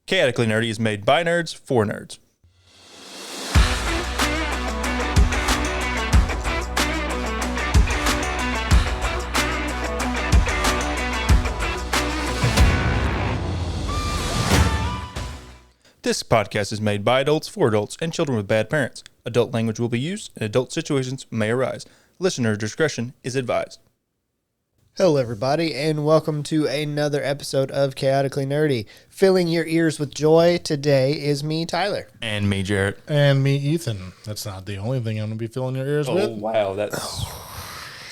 Chaotically Nerdy is made by nerds for nerds. This podcast is made by adults for adults and children with bad parents. Adult language will be used and adult situations may arise. Listener discretion is advised. Hello, everybody, and welcome to another episode of Chaotically Nerdy. Filling your ears with joy today is me, Tyler. And me, Jarrett. And me, Ethan. That's not the only thing I'm going to be filling your ears with. Oh, wow. That's...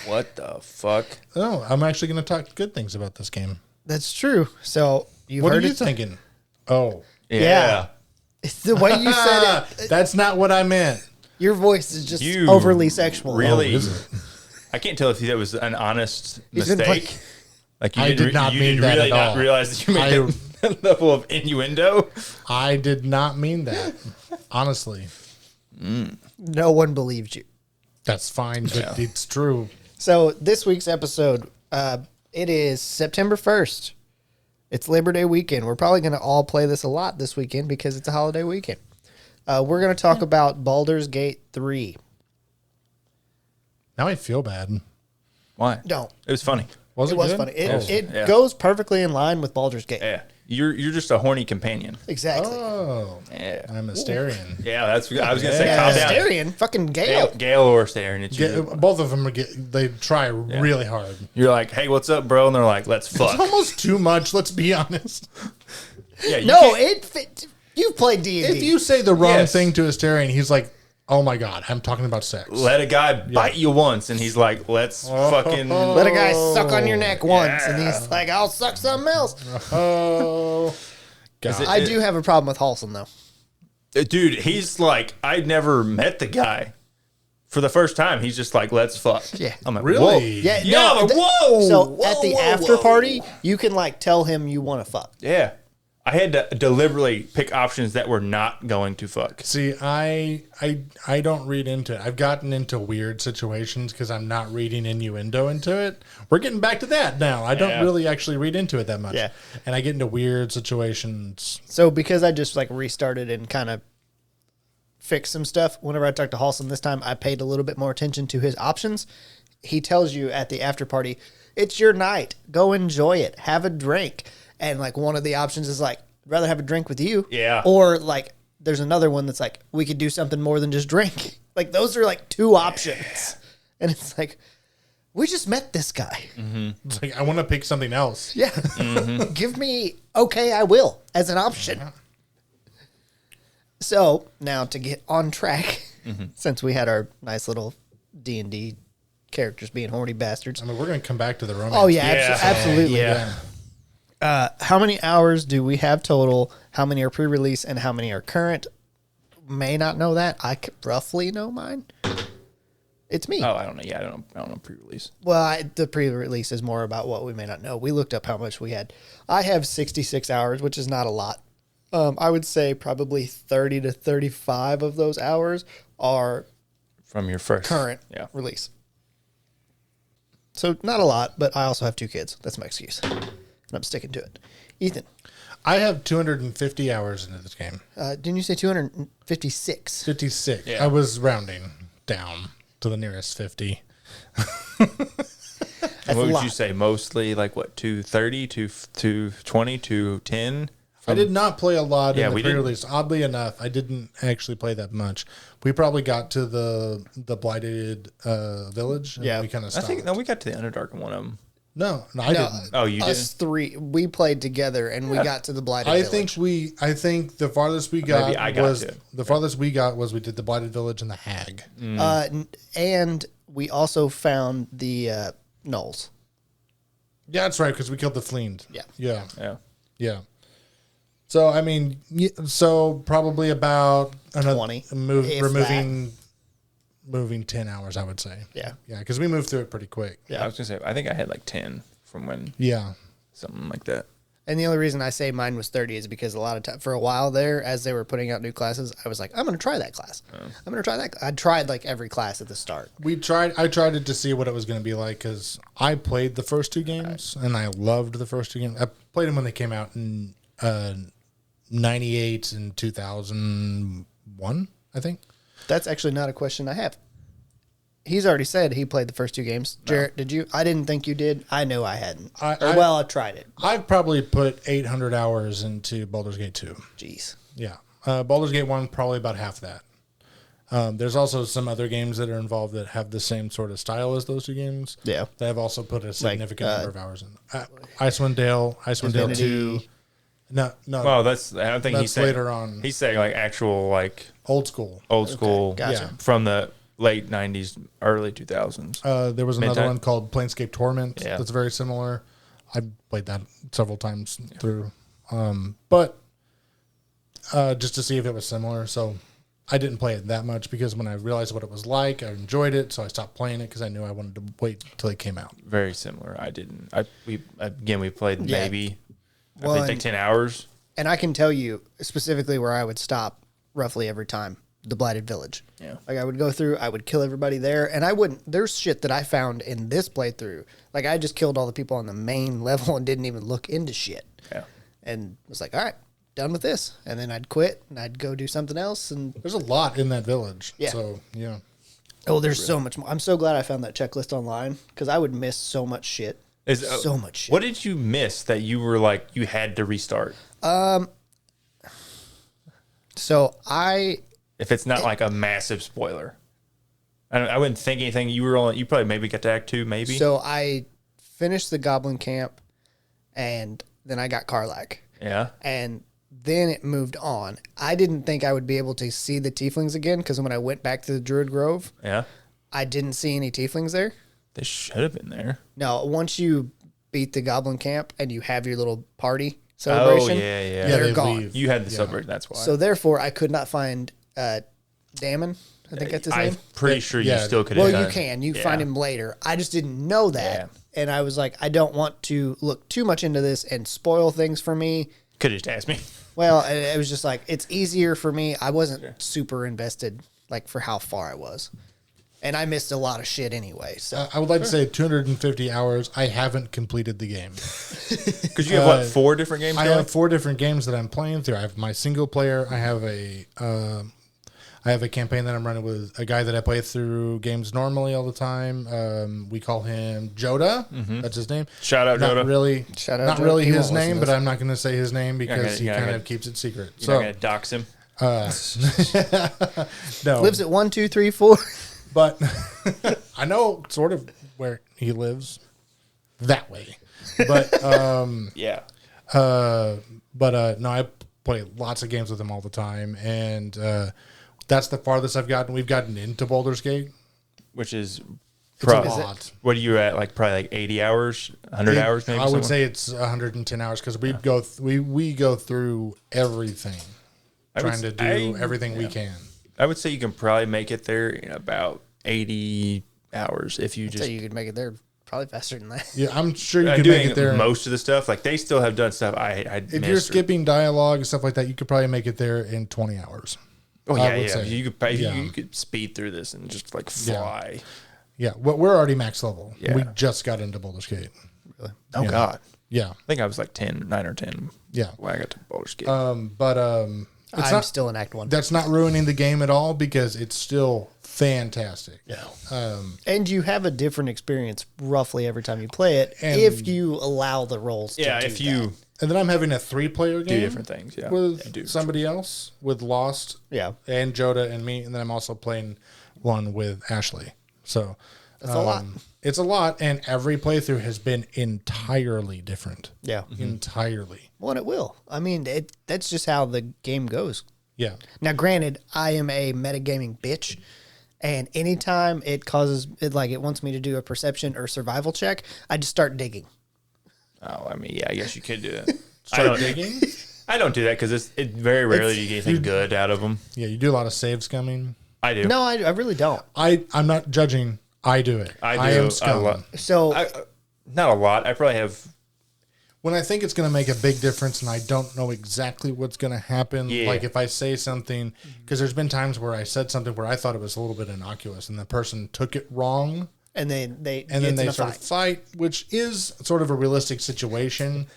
What the fuck? Oh, I'm actually going to talk good things about this game. That's true. So, you've What heard are you it. thinking? Oh. Yeah. It's the way you said it. That's not what I meant. Your voice is just You overly sexual. Really? Oh, is it? I can't tell if that was an honest He's been mistake. Like I did not mean that really at not all. realize that you made that level of innuendo. I did not mean that. Honestly. No one believed you. That's fine, but it's true. So, this week's episode, it is September 1st. It's Labor Day weekend. We're probably going to all play this a lot this weekend because it's a holiday weekend. We're going to talk about Baldur's Gate 3. Now I feel bad. Why? No. It was funny. Was it It was good? funny. Oh. It goes perfectly in line with Baldur's Gate. Yeah. You're just a horny companion. Exactly. Oh. Yeah. I'm a Starian. Yeah, that's I was gonna say Yeah. calm down. Astarian, fucking Gale. Gale or staring at you. Both of them they try really hard. You're like, hey, what's up, bro? And they're like, let's It's fuck. almost too much, let's be honest. Yeah, you No, can't- you've played D&D. If you say the wrong Yes. thing to a Starian, he's like, oh my God, I'm talking about sex. let a guy bite you once, and he's like, let's fucking. Let a guy suck on your neck once, and he's like, I'll suck something else. Oh, God. I do have a problem with Halston, though. Dude, he's like, I'd never met the guy. For the first time, he's just like, let's fuck. Yeah. I'm like, Really? whoa. Yeah, Yeah, no, I'm like, whoa. So whoa, at the whoa, after whoa. party, you can like tell him you want to fuck. Yeah. I had to deliberately pick options that were not going to fuck. See, I don't read into it. I've gotten into weird situations because I'm not reading innuendo into it. We're getting back to that now. I don't really actually read into it that much. Yeah. And I get into weird situations. So because I just like restarted and kind of fixed some stuff, whenever I talked to Halston this time, I paid a little bit more attention to his options. He tells you at the after party, it's your night. Go enjoy it. Have a drink. And like one of the options is like, I'd rather have a drink with you. Yeah. Or like there's another one that's like, we could do something more than just drink. Like those are like two options. And it's like, we just met this guy. It's like, I want to pick something else. Yeah. Give me, okay, I will as an option. So now to get on track, since we had our nice little D&D characters being horny bastards. I mean, we're going to come back to the romance. Oh yeah, Yeah. absolutely. Yeah. How many hours do we have total? How many are pre-release and how many are current? May not know that. I could roughly know mine. It's me. Oh, I don't know. Yeah, I don't know pre-release. Well, the pre-release is more about what we may not know. We looked up how much we had. I have 66 hours, which is not a lot. I would say probably 30 to 35 of those hours are From your first. current release. So not a lot, but I also have 2 kids. That's my excuse. And I'm sticking to it. Ethan, I have 250 hours into this game. didn't you say 256? 56. Yeah. I was rounding down to the nearest 50. And That's what a would lot. you say? Mostly like what? 230, 220, 210? I did not play a lot Yeah, in we the didn't. pre-release. Oddly enough, I didn't actually play that much. We probably got to the blighted village. And Yeah. we kind of I stopped. think no, we got to the Underdark in one of them. No, I didn't. Oh, you Us did? 3, we played together and we got to the Blighted I Village. think the farthest we Maybe got I got was to it. the farthest we got was we did the blighted village and the hag. And we also found the gnolls. Yeah, that's right because we killed the Fleend. Yeah. Yeah. Yeah. So I mean, so probably about 20, if moving 10 hours, I would say. Yeah. Yeah, because we moved through it pretty quick. I was gonna say I think I had like 10 from when Yeah. something like that. And the only reason I say mine was 30 is because a lot of time, for a while there, as they were putting out new classes, I was like, I'm going to try that class. I'm going to try that. I tried like every class at the start. I tried it to see what it was going to be like because I played the first 2 games and I loved the first 2 games. I played them when they came out in 98 and 2001, I think. That's actually not a question I have. He's already said he played the first 2 games. Jarrett, did you? I didn't think you did. I know I hadn't. I tried it. I've probably put 800 hours into Baldur's Gate 2. Jeez. Yeah. Baldur's Gate 1, probably about half that. There's also some other games that are involved that have the same sort of style as those 2 games. Yeah. That have also put a significant number of hours in. Icewind Dale 2. No. Well, that's. I don't think That's he's saying later on. He's saying like actual like Old school. Gotcha. Yeah. from the late '90s, early 2000s. There was another Midnight. one called Planescape Torment Yeah. that's very similar. I played that several times through. But just to see if it was similar. So I didn't play it that much because when I realized what it was like, I enjoyed it. So I stopped playing it because I knew I wanted to wait till it came out. Very similar. I didn't. We played Yeah. maybe. Well, I think like 10 hours. And I can tell you specifically where I would stop roughly every time. The Blighted Village. Yeah. Like I would go through, I would kill everybody there, and I wouldn't. There's shit that I found in this playthrough. Like I just killed all the people on the main level and didn't even look into shit. Yeah. And was like, all right, done with this. And then I'd quit and I'd go do something else. And There's a lot in that village. Yeah. So, yeah. oh, there's so much more. I'm so glad I found that checklist online because I would miss so much shit. So much shit. What did you miss that you were like you had to restart? So If it's not like a massive spoiler, I wouldn't think anything. You probably maybe got to Act 2, maybe. So I finished the Goblin Camp, and then I got Karlach. Yeah. And then it moved on. I didn't think I would be able to see the tieflings again because when I went back to the Druid Grove, Yeah. I didn't see any tieflings there. They should have been there. No, once you beat the Goblin Camp and you have your little party celebration, yeah. they're they gone. leave. You had the celebration. That's why. So therefore, I could not find Damon. I think that's his I'm name. pretty sure you Yeah. still could have Well, you done. can. You Yeah. find him later. I just didn't know that. Yeah. And I was like, I don't want to look too much into this and spoil things for me. Could have just asked me. Well, it was just like, it's easier for me. I wasn't super invested, like, for how far I was. And I missed a lot of shit anyway. So I would like to say 250 hours. I haven't completed the game. Because you have, 4 different games I going? have 4 different games that I'm playing through. I have my single player. I have a campaign that I'm running with a guy that I play through games normally all the time. We call him Joda. That's his name. Shout out, Not Joda. really, Shout out not Joda. really He his won't listen name, to but this. I'm not going to say his name because you're not he kind gonna- of keeps it secret. You're not going to dox him. No, lives at 1, 2, 3, 4. but I know sort of where he lives that way. But Yeah. no, I play lots of games with him all the time, and that's the farthest I've gotten. We've gotten into Baldur's Gate. Which is It's probably. a lot. What are you at? Like probably like 80 hours? 100 hours maybe? I would somewhere? say it's 110 hours because we go through everything, trying to do everything we can. I would say you can probably make it there in about 80 hours if you So just you could make it there probably faster than that. Yeah, I'm sure you can doing make it there. most of the stuff. Like they still have done stuff I If you're skipping dialogue and stuff like that, you could probably make it there in 20 hours. Oh I yeah, would yeah. say. You could probably, Yeah. you could speed through this and just like fly. Yeah, well, we're already max level. Yeah. We just got into Baldur's Gate. Oh god, Yeah, I think I was like 9 or 10 yeah. when I got to Baldur's Gate. It's I'm not, still in Act 1. that's not ruining the game at all because it's still fantastic. Yeah. And you have a different experience roughly every time you play it And- if you allow the roles to yeah, do if you that. And then I'm having a 3-player game. do different things, yeah, with do. somebody else, with Lost, Yeah. and Joda and me, and then I'm also playing one with Ashley. So That's a lot. It's a lot, and every playthrough has been entirely different. Yeah. Entirely. Well, and it will. I mean, that's just how the game goes. Yeah. Now, granted, I am a metagaming bitch, and anytime it causes it, like it wants me to do a perception or survival check, I just start digging. Oh, I mean, yeah, I guess you could do that. Start digging. I don't do that because it very rarely do you get anything good out of them. Yeah, you do a lot of save scumming. I do. No, I really don't. I'm not judging. I do it. I do. I am scum. So Not a lot. I probably have. When I think it's going to make a big difference and I don't know exactly what's going to happen, Yeah. like if I say something, because there's been times where I said something where I thought it was a little bit innocuous and the person took it wrong. and then they And then get they in a sort of fight. fight, which is sort of a realistic situation,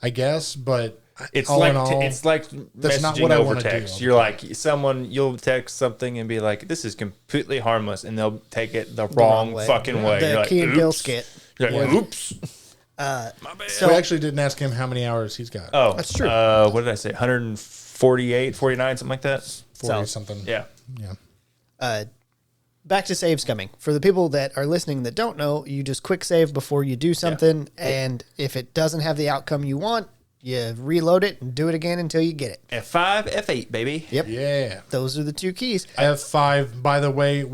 I guess. But It's all like in all, it's like that's not messaging what I over wanna do text. all the You're like you'll text something and be like, "This is completely harmless," and they'll take it the wrong way. fucking way. The You're like, Key and Peele "Oops." skit. You're like, "Oops." So we actually didn't ask him how many hours he's got. Oh, That's true. What did I say? 148, 49, something like that. 40 something. Yeah. back to saves coming. For the people that are listening that don't know, you just quick save before you do something, and if it doesn't have the outcome you want, you reload it and do it again until you get it. F5, F8, baby. Yep. Yeah. Those are the two keys. F5, by the way,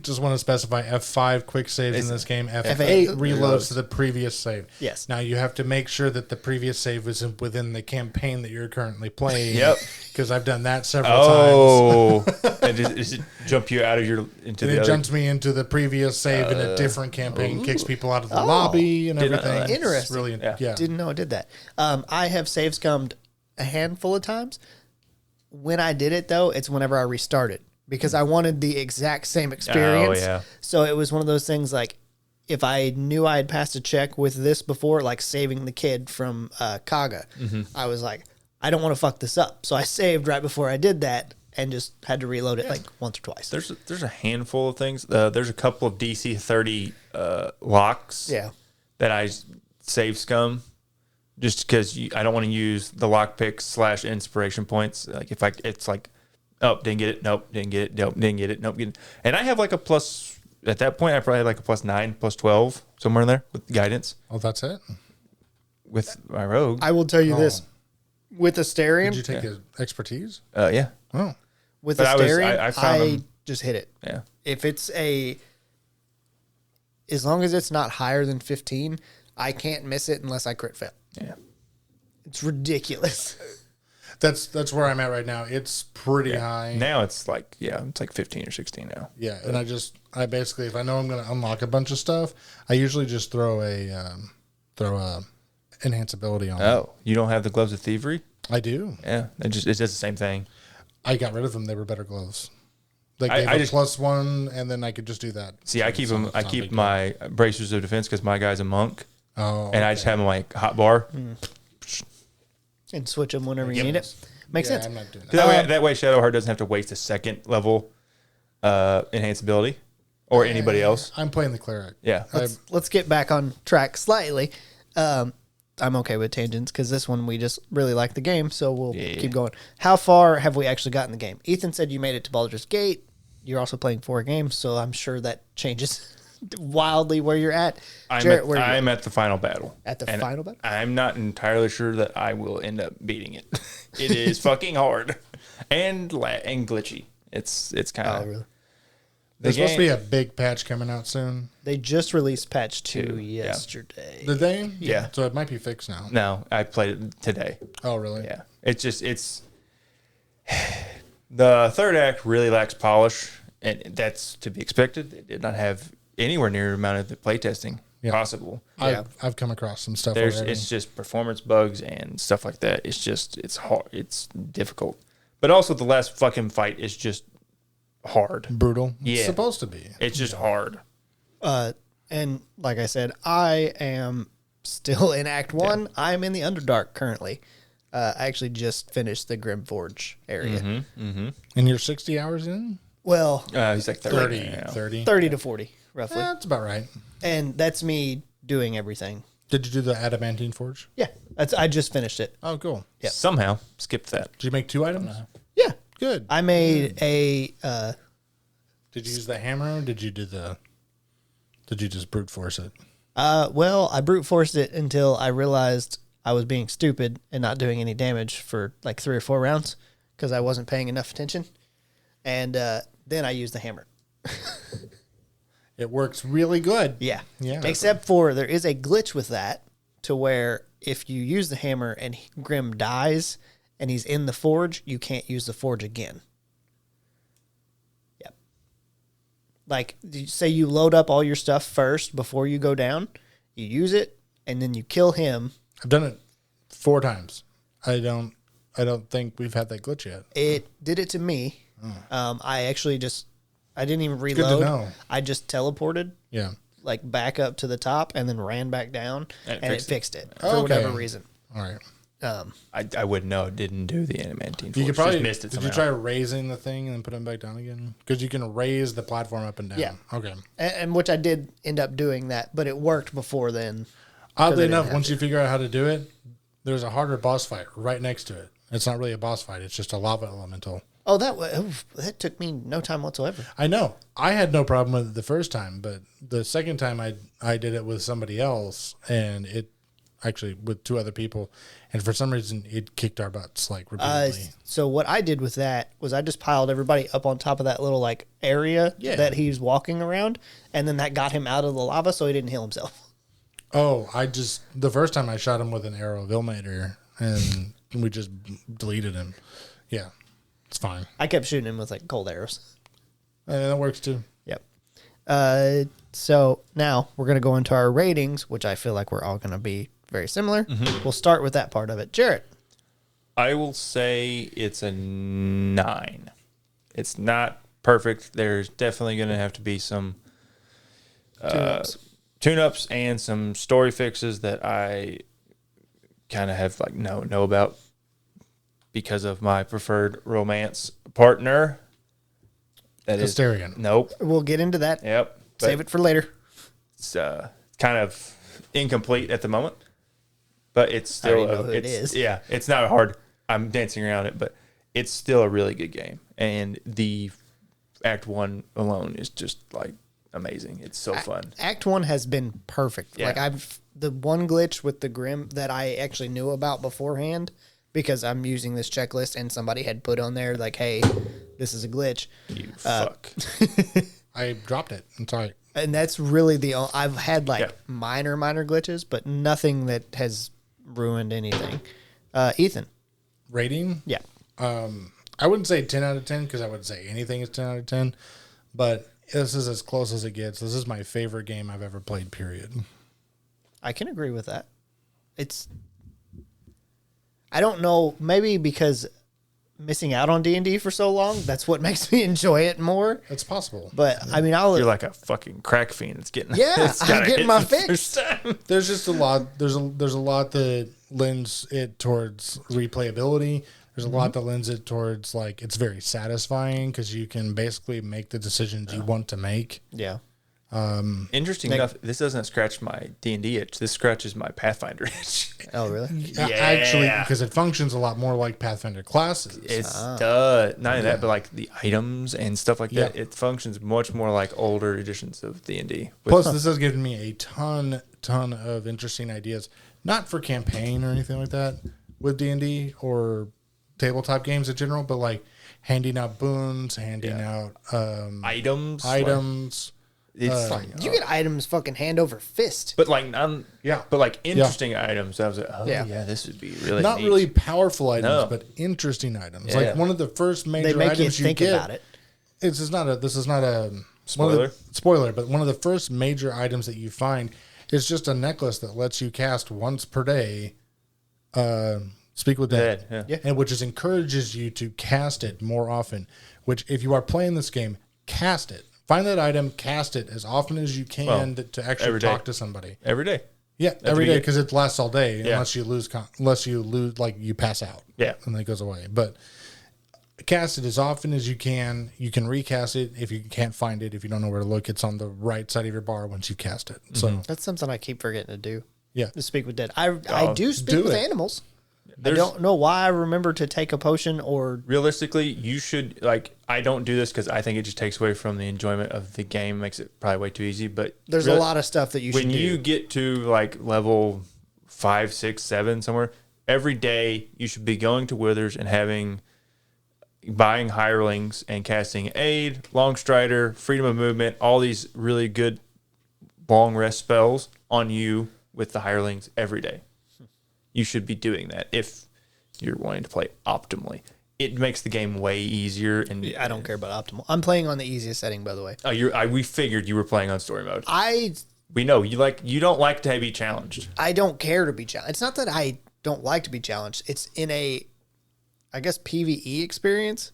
just want to specify F5 quick saves in this game. F8 reloads to the previous save. Yes. Now you have to make sure that the previous save is within the campaign that you're currently playing. Yep. Because I've done that several times. Oh, and does it jump you out of your into And the it other? jumps me into the previous save in a different campaign, kicks people out of the lobby and Didn't know everything. that. It's Interesting. really, Yeah. yeah. Didn't know it did that. I have save scummed a handful of times. When I did it, though, it's whenever I restarted because I wanted the exact same experience. yeah. So it was one of those things like if I knew I had passed a check with this before, like saving the kid from Kaga, I was like, I don't want to fuck this up. So I saved right before I did that and just had to reload it like once or twice. There's a handful of things. There's a couple of DC 30 locks. Yeah. That I save scum, just because I don't want to use the lockpick / inspiration points. Like if it's like, oh, didn't get it. Nope, didn't get it. Nope, didn't get it. Nope, didn't. And I have like a plus. At that point, I probably had like a +9, +12, somewhere in there with guidance Oh, that's it? with my rogue. I will tell you this. With Asterion, Did you take his expertise? Yeah, Oh. with But Asterion, I found I them- just hit it. yeah. If it's as long as it's not higher than 15, I can't miss it unless I crit fail. Yeah. It's ridiculous. That's where I'm at right now. It's pretty high. Now it's like it's like 15 or 16 now. Yeah, and I basically, if I know I'm going to unlock a bunch of stuff, I usually just throw a enhanceability on. Oh, you don't have the gloves of thievery? I do. Yeah, it does the same thing. I got rid of them. They were better gloves. They I gave a just- +1, and then I could just do that. See, I keep them. It's I not a keep big deal. my bracers of defense because my guy's a monk, Oh, and I just have them like hot bar. And switch them whenever you need it. Makes sense. I'm not doing that. That way, Shadowheart doesn't have to waste a second level enhanceability or anybody else. I'm playing the cleric. Yeah, Let's get back on track slightly. I'm okay with tangents because this one we just really like the game, so we'll keep going. How far have we actually gotten the game? Ethan said you made it to Baldur's Gate. You're also playing 4 games, so I'm sure that changes wildly where you're at. Jarrett, where are you I'm at the final battle. at the And final battle? I'm not entirely sure that I will end up beating it. It is fucking hard and glitchy. It's kind of really? There's supposed to be a big patch coming out soon. They just released patch 2 yesterday. Did they? Yeah. So it might be fixed now. No, I played it today. Oh, really? Yeah, it's the third act really lacks polish, and that's to be expected. It did not have anywhere near the amount of the playtesting possible. I've come across some stuff already. It's just performance bugs and stuff like that. It's hard. It's difficult, but also the last fucking fight is just hard. Brutal. Yeah. It's supposed to be. It's just hard. And like I said, I am still in Act 1. I'm in the Underdark currently. I actually just finished the Grimforge area. And you're 60 hours in? Well, He's like 30. 30. now. 30. 30 to 40, roughly. That's about right. And that's me doing everything. Did you do the adamantine forge? Yeah, I just finished it. Oh, cool. Yeah. Somehow skipped that. Did you make 2 items? Yeah, Good. I made a. Did you use the hammer or did you just brute force it? Well, I brute forced it until I realized I was being stupid and not doing any damage for like 3 or 4 rounds because I wasn't paying enough attention. And then I used the hammer. It works really good. Yeah. Yeah. Except for there is a glitch with that to where if you use the hammer and Grim dies and he's in the forge, you can't use the forge again. Yep. Like, say you load up all your stuff first before you go down, you use it, and then you kill him. I've done it 4 times. I don't think we've had that glitch yet. It did it to me. I actually I didn't even good to reload. know. I just teleported Yeah. like back up to the top and then ran back down and it fixed it for Okay. whatever reason. All right. I wouldn't know. It didn't do the adamantine force. You could probably just missed it did you somehow. try raising the thing and then put it back down again? Because you can raise the platform up and down. Yeah. Okay. and which I did end up doing that, but it worked before then. Oddly I didn't enough, have once to. you figure out how to do it, there's a harder boss fight right next to it. It's not really a boss fight. It's just a lava elemental. Oh, that took me no time whatsoever. I know. I had no problem with it the first time, but the second time I did it with somebody else, and it actually with 2 other people, and for some reason it kicked our butts like repeatedly. So what I did with that was I just piled everybody up on top of that little like area that he's walking around, and then that got him out of the lava, so he didn't heal himself. Oh, the first time I shot him with an arrow of Ilmater, and we just deleted him. Yeah, it's fine. I kept shooting him with like cold arrows. That works too. Yep. So now we're gonna go into our ratings, which I feel like we're all gonna be very similar. We'll start with that part of it. Jarrett. I will say it's a 9. It's not perfect. There's definitely going to have to be some tune-ups and some story fixes that I kind of have like know about because of my preferred romance partner. That is Asterion. Nope. We'll get into that. Yep. Save it for later. It's kind of incomplete at the moment, but it's still already know who it is. Yeah, it's not hard. I'm dancing around it, but it's still a really good game. And the Act 1 alone is just like amazing. It's so fun. Act 1 has been perfect. Yeah. Like the one glitch with the Grim that I actually knew about beforehand because I'm using this checklist and somebody had put on there like, hey, this is a glitch. You fuck. I dropped it. I'm sorry. And that's really I've had like Yeah. minor glitches, but nothing that has ruined anything. Ethan. Rating? Yeah. I wouldn't say 10 out of 10 because I wouldn't say anything is 10 out of 10, but this is as close as it gets. This is my favorite game I've ever played, period. I can agree with that. I don't know, maybe because missing out on D&D for so long, that's what makes me enjoy it more. It's possible. But I mean, You're like a fucking crack fiend. It's getting it's I'm gotta getting hit my the fix. first time. There's just a lot. There's a lot that lends it towards replayability. There's a lot that lends it towards like it's very satisfying because you can basically make the decisions you want to make. Yeah. Interesting enough, this doesn't scratch my D&D itch. This scratches my Pathfinder itch. Oh, really? Actually, because it functions a lot more like Pathfinder classes. It does. Not only that, but like the items and stuff like that. Yeah. It functions much more like older editions of D&D. Plus, this has given me a ton of interesting ideas. Not for campaign or anything like that with D&D or tabletop games in general, but like handing out boons, handing out items. It's fine. You get items fucking hand over fist. But like, but like interesting items. I was like, oh yeah, this would be really not neat. really powerful items, No. but interesting items. Yeah. Like one of the first major They make you items think get. about it. This is not a Spoiler? spoiler, but one of the first major items that you find is just a necklace that lets you cast once per day. Speak with Dead, Yeah. and which encourages you to cast it more often. Which, if you are playing this game, cast it. Find that item, cast it as often as you can to actually every day. talk to somebody. Every day. Yeah, every you day get- because it lasts all day Yeah. unless you lose, like you pass out. Yeah. and then it goes away. But cast it as often as you can. You can recast it if you can't find it. If you don't know where to look, it's on the right side of your bar once you cast it. So That's something I keep forgetting to do. yeah, To speak with dead. I do speak do with it. animals. I There's- don't know why I remember to take a potion or Realistically, you should like. I don't do this because I think it just takes away from the enjoyment of the game. Makes it probably way too easy. But there's a lot of stuff that you should when do. you get to like level 5, 6, 7 somewhere, every day you should be going to Withers and buying hirelings and casting aid, long strider, freedom of movement, all these really good long rest spells on you with the hirelings every day. You should be doing that if you're wanting to play optimally. It makes the game way easier. And I don't care about optimal. I'm playing on the easiest setting, by the way. Oh, we figured you were playing on story mode. I We know you don't like to be challenged. don't care to be challenged. It's not that I don't like to be challenged. It's in a, I guess, PvE experience.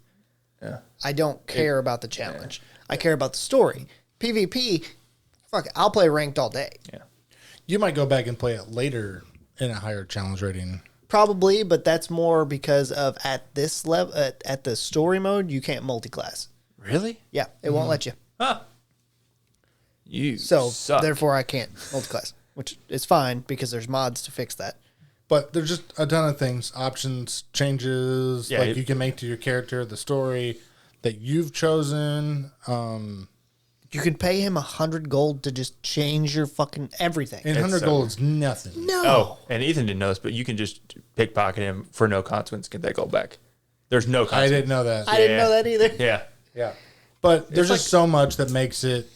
Yeah. I don't care about the challenge. I care about the story. PvP, fuck it, I'll play ranked all day. Yeah. you might go back and play it later in a higher challenge rating. Probably, but that's more because of at this level, at the story mode, you can't multi-class. Really? Yeah, it won't let you. Huh. You So suck. therefore, I can't multi-class, which is fine because there's mods to fix that. But there's just a ton of things, options, changes, Yeah, you can make to your character, the story that you've chosen. You can pay him 100 gold to just change your fucking everything. And 100 so- gold is nothing. No. Oh, and Ethan didn't know this, but you can just pickpocket him for no consequence, get that gold back. There's no I consequence. didn't know that. I didn't know that either. Yeah. Yeah. But there's It's just so much that makes it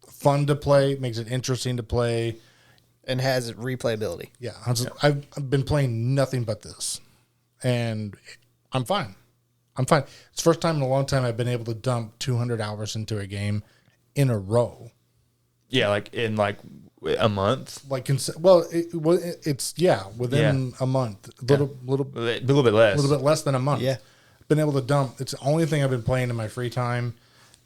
fun to play, makes it interesting to play. And has replayability. Yeah. I've been playing nothing but this. And I'm fine. It's the first time in a long time I've been able to dump 200 hours into a game in a row. Yeah, like in like a month. It's within a month. A little bit less. A little bit less than a month. Yeah. Been able to dump. It's the only thing I've been playing in my free time.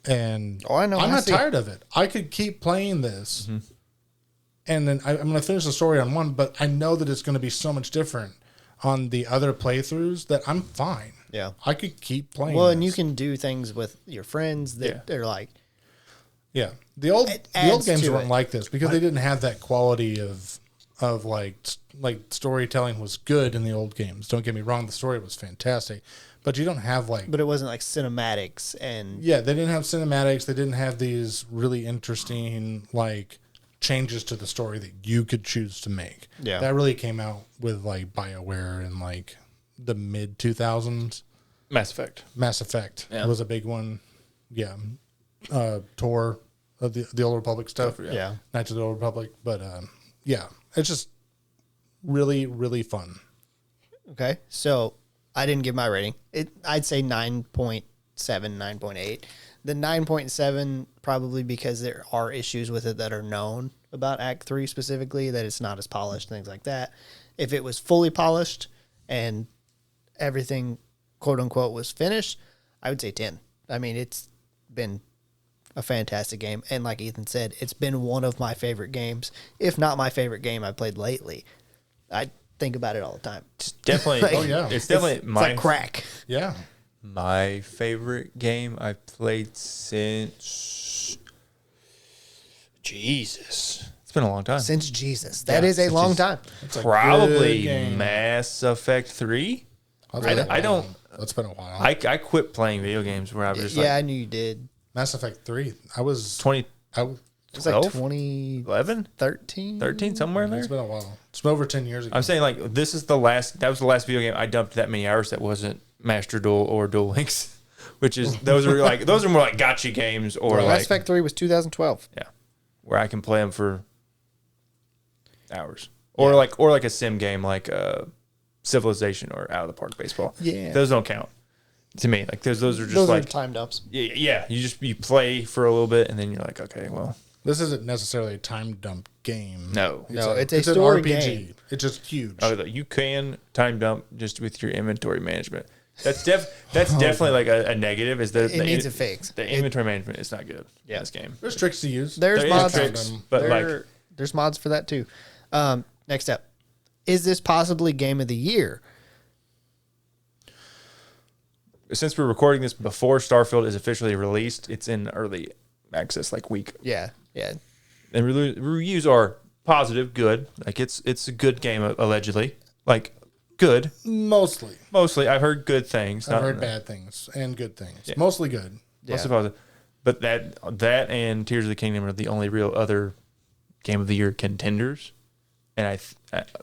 And Oh, I know. I'm I not see. tired of it. I could keep playing this. And then I'm going to finish the story on one, but I know that it's going to be so much different on the other playthroughs that I'm fine. Yeah. I could keep playing. Well, and you this. can do things with your friends that are like, Yeah. The old adds games to weren't it. like this because they didn't have that quality of like storytelling was good in the old games. Don't get me wrong, the story was fantastic. But you don't have but it wasn't like cinematics and they didn't have cinematics. They didn't have these really interesting like changes to the story that you could choose to make. Yeah. That really came out with like BioWare in like the mid 2000s. Mass Effect. Mass Effect Yeah. was a big one. Yeah. Tor, the Old Republic stuff. Yeah. Knights of the Old Republic. But yeah, it's just really, really fun. Okay, so I didn't give my rating. I'd say 9.7, 9.8. The 9.7 probably because there are issues with it that are known about Act 3 specifically, that it's not as polished, things like that. If it was fully polished and everything, quote unquote, was finished, I would say 10. I mean, it's been a fantastic game. And like Ethan said, it's been one of my favorite games, if not my favorite game I've played lately. I think about it all the time. It's definitely. Like, Oh, yeah. It's definitely It's like crack. Yeah. my favorite game I've played since. Jesus, it's been a long time. Since Jesus. That is a since long Jesus. time. It's a Probably good game. Mass Effect 3. That's been a I don't. while. That's been a while. I quit playing video games where I was just Yeah, I like knew you did. Mass Effect 3. I was 20, I was- It was like 12? 2013. 11, 13, somewhere in there. it's been a while. It's been over 10 years ago. I'm saying like this is the last. That was the last video game I dumped that many hours. That wasn't Master Duel or Duel Links, which is those are more like gotcha games or Mass like Effect 3 was 2012. yeah, where I can play them for hours or like a sim game like Civilization or Out of the Park Baseball. Yeah. Those don't count to me. Like those are just Those like are time dumps. yeah. You play for a little bit and then you're like okay, well This isn't necessarily a time dump game. no. It's a an story RPG. game. It's just huge. Oh, you can time dump just with your inventory management. That's definitely like a negative. Is that It needs a fix. The inventory management is not good in this game. There's tricks to use. There's There is mods. tricks, but There's mods for that too. Next up. Is this possibly game of the year? Since we're recording this before Starfield is officially released, it's in early access like week, Yeah. Yeah. and reviews are positive, good. Like it's a good game allegedly. Like good, Mostly. mostly. I've heard good things. I've heard bad things and good things. Mostly good. Mostly positive. But that and Tears of the Kingdom are the only real other game of the year contenders, and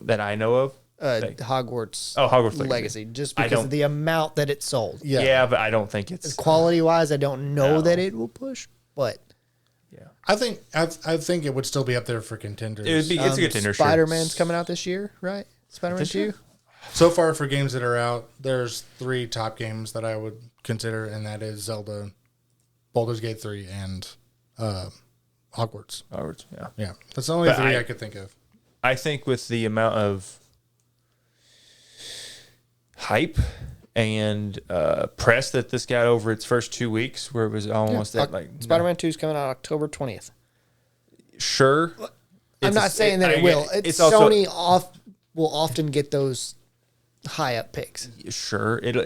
that I know of. Hogwarts. Hogwarts Legacy. Just I because don't- of the amount that it sold. Yeah. Yeah, but I don't think it's Quality wise, I don't know No. that it will push, but yeah. I think it would still be up there for contenders. It would be it's a contender. sure. Spider-Man's coming out this year, right? Spider-Man This year? 2? So far for games that are out, there's 3 top games that I would consider, and that is Zelda, Baldur's Gate 3, and Hogwarts. Hogwarts, yeah. Yeah. That's the only But 3 I I could think of. I think with the amount of hype and press that this got over its first 2 weeks, where it was almost at like Spider-Man 2 is coming out October 20th. sure. I'm not saying that it will. It's also Sony off will often get those high up picks. Sure, it'll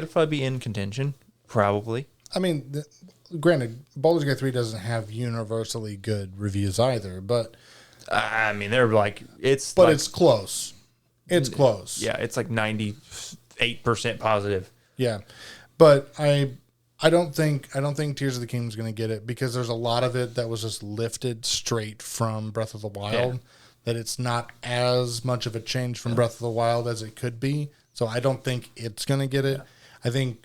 probably be in contention, probably. I mean, granted, Baldur's Gate 3 doesn't have universally good reviews either, but I mean, they're like it's close. It's close. Yeah, it's like 98% positive. Yeah, but I don't think Tears of the Kingdom is going to get it because there's a lot of it that was just lifted straight from Breath of the Wild. Yeah. That it's not as much of a change from Breath of the Wild as it could be. So I don't think it's going to get it. I think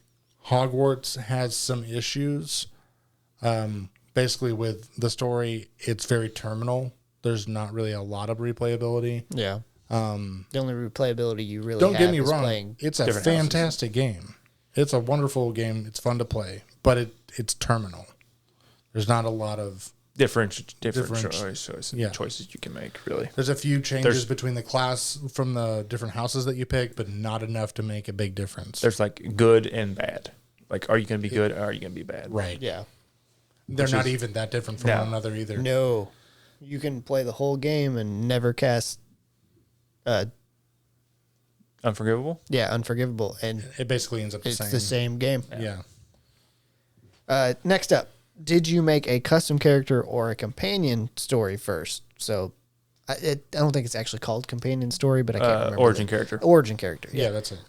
Hogwarts has some issues. Basically, with the story, it's very terminal. There's not really a lot of replayability. Yeah. The only replayability you really Don't have get me is wrong. playing It's a different fantastic game. It's a wonderful game. It's fun to play, but it's terminal. There's not a lot of Different choices you can make, really. There's a few changes between the class from the different houses that you pick, but not enough to make a big difference. There's like good and bad. Like, are you going to be good or are you going to be bad? Right. Yeah. They're not even that different from No. one another either. No. You can play the whole game and never cast Unforgivable? Unforgivable. And It basically ends up the it's same. the same game. Yeah. Next up, did you make a custom character or a companion story first? So I don't think it's actually called companion story, but I can't remember. Origin character. Origin character. Yeah, that's it.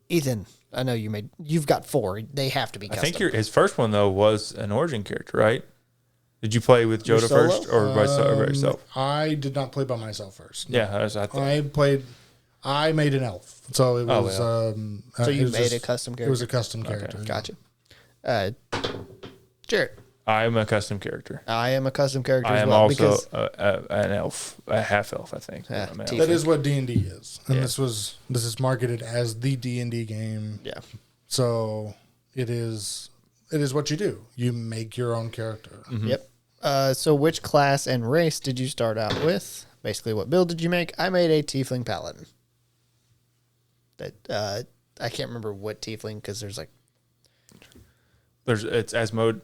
Ethan, I know you've got 4. They have to be I custom. think his first one, though, was an origin character, right? Did you play with Joda solo? first or by yourself? I did not play by myself first. No. Yeah, that's what I thought. I made an elf. So it was. yeah. So you it was made a custom It was character? a custom character. Gotcha. Jarrett, I'm a custom character. I am a custom character I as am well. also because an elf, a half elf, I think. Yeah, I'm an tiefling. elf. That is what D&D is, and Yeah. this is marketed as the D&D game. Yeah. So it is what you do. You make your own character. Mm-hmm. Yep. So which class and race did you start out with? Basically, what build did you make? I made a tiefling paladin. That I can't remember what tiefling because there's like It's Asmodeus,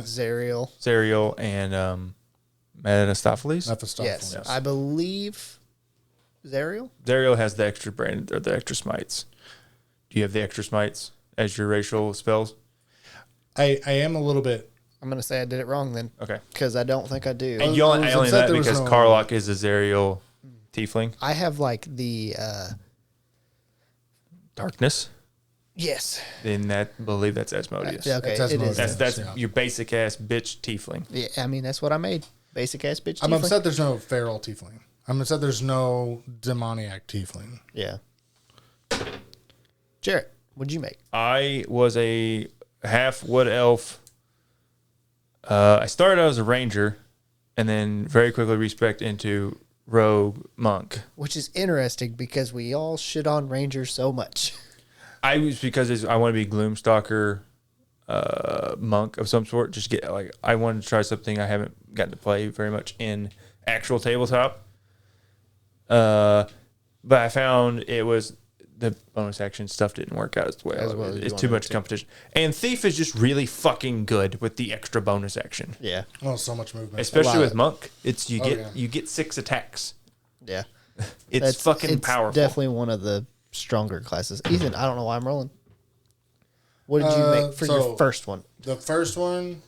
Zariel. Zariel, and Mephistopheles. Mephistopheles. Yes, I believe Zariel. Zariel has the extra brand or the extra smites. Do you have the extra smites as your racial spells? I am a little bit. I'm gonna say I did it wrong then Okay. because I don't think I do. And I I only know upset that there was because no- Karlach is a Zariel tiefling. I have like the Darkness. yes. Then believe that's Asmodeus. Yeah, okay, It's it Asmodeus. is. That's Yeah. your basic ass bitch tiefling. Yeah, I mean that's what I made. Basic ass bitch. I'm tiefling. upset there's no feral tiefling. I'm upset there's no demoniac tiefling. Yeah. Jarrett, what'd you make? I was a half wood elf. I started out as a ranger, and then very quickly respec into rogue monk. Which is interesting because we all shit on Rangers so much. I was because I want to be Gloomstalker monk of some sort. Just get like I wanted to try something I haven't gotten to play very much in actual tabletop. But I found it was the bonus action stuff didn't work out as well. As well as you It's too wanted much it to. competition. And Thief is just really fucking good with the extra bonus action. Yeah. Oh, so much movement. Especially lot. with monk. It's Oh, yeah. you get 6 attacks. Yeah. It's fucking powerful. Definitely one of the stronger classes. Ethan, I don't know why I'm rolling. What did you make for so- your first one? The first one.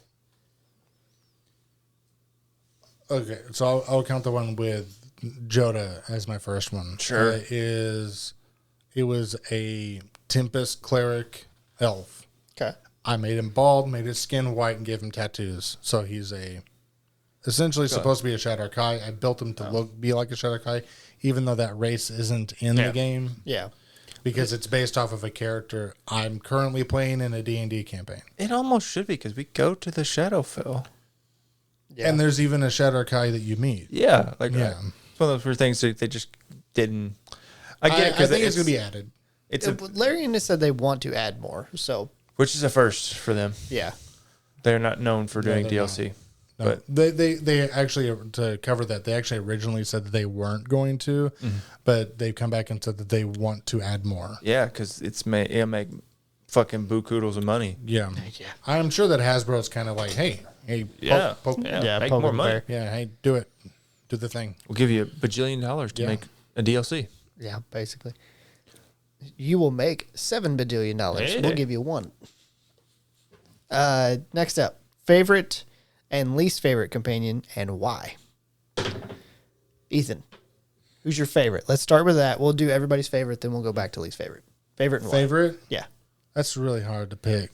Okay, so I'll count the one with Joda as my first one. Sure. It was a Tempest cleric elf. Okay. I made him bald, made his skin white, and gave him tattoos. So he's essentially supposed to be a Shadar-kai. I built him to be like a Shadar-kai, even though that race isn't in Yeah. the game Yeah. because it's based off of a character I'm currently playing in a D&D campaign. It almost should be because we go to the Shadowfell. Yeah. And there's even a Shadar-kai that you meet. Yeah, like Yeah. it's one of those weird things that they just didn't. I get it I because think it's going to be added. it's a, Larry and said they want to add more. So, which is a first for them. yeah. They're not known for doing they're DLC. No, But they actually, to cover that, they actually originally said that they weren't going to, but they've come back and said that they want to add more. yeah, because it'll make fucking boo-koodles of money. Yeah. I'm sure that Hasbro's kind of like, hey, Hey, Yeah, poke. yeah, make poke more and money. bear. Yeah, hey, do it. Do the thing. We'll give you $1 bajillion to Yeah. make a DLC. Yeah, basically. You will make $7 bajillion. Hey. We'll give you one. Next up, favorite and least favorite companion and why? Ethan, who's your favorite? Let's start with that. We'll do everybody's favorite, then we'll go back to least favorite. Favorite and why? Favorite? Yeah. That's really hard to pick.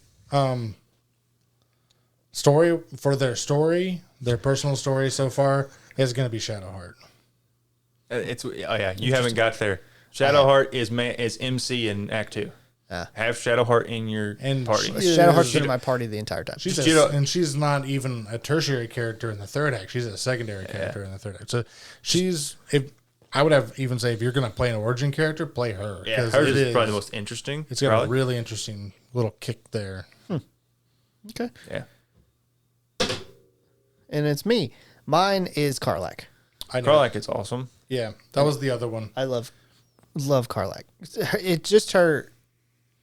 Story for their personal story so far is going to be Shadowheart. You haven't got there. Shadowheart is MC in Act 2. Have Shadowheart in your And party. she- Shadowheart's been in my party the entire time. She's not even a tertiary character in the third act. She's a secondary character in the third act. So I would have even say if you're going to play an origin character, play her. Yeah, 'cause hers it is probably the most interesting. It's got probably. a really interesting little kick there. Okay. Yeah. And it's me. Mine is Karlak. I know. Karlak is awesome. Yeah, that was the other one. I love Karlak. It's just her.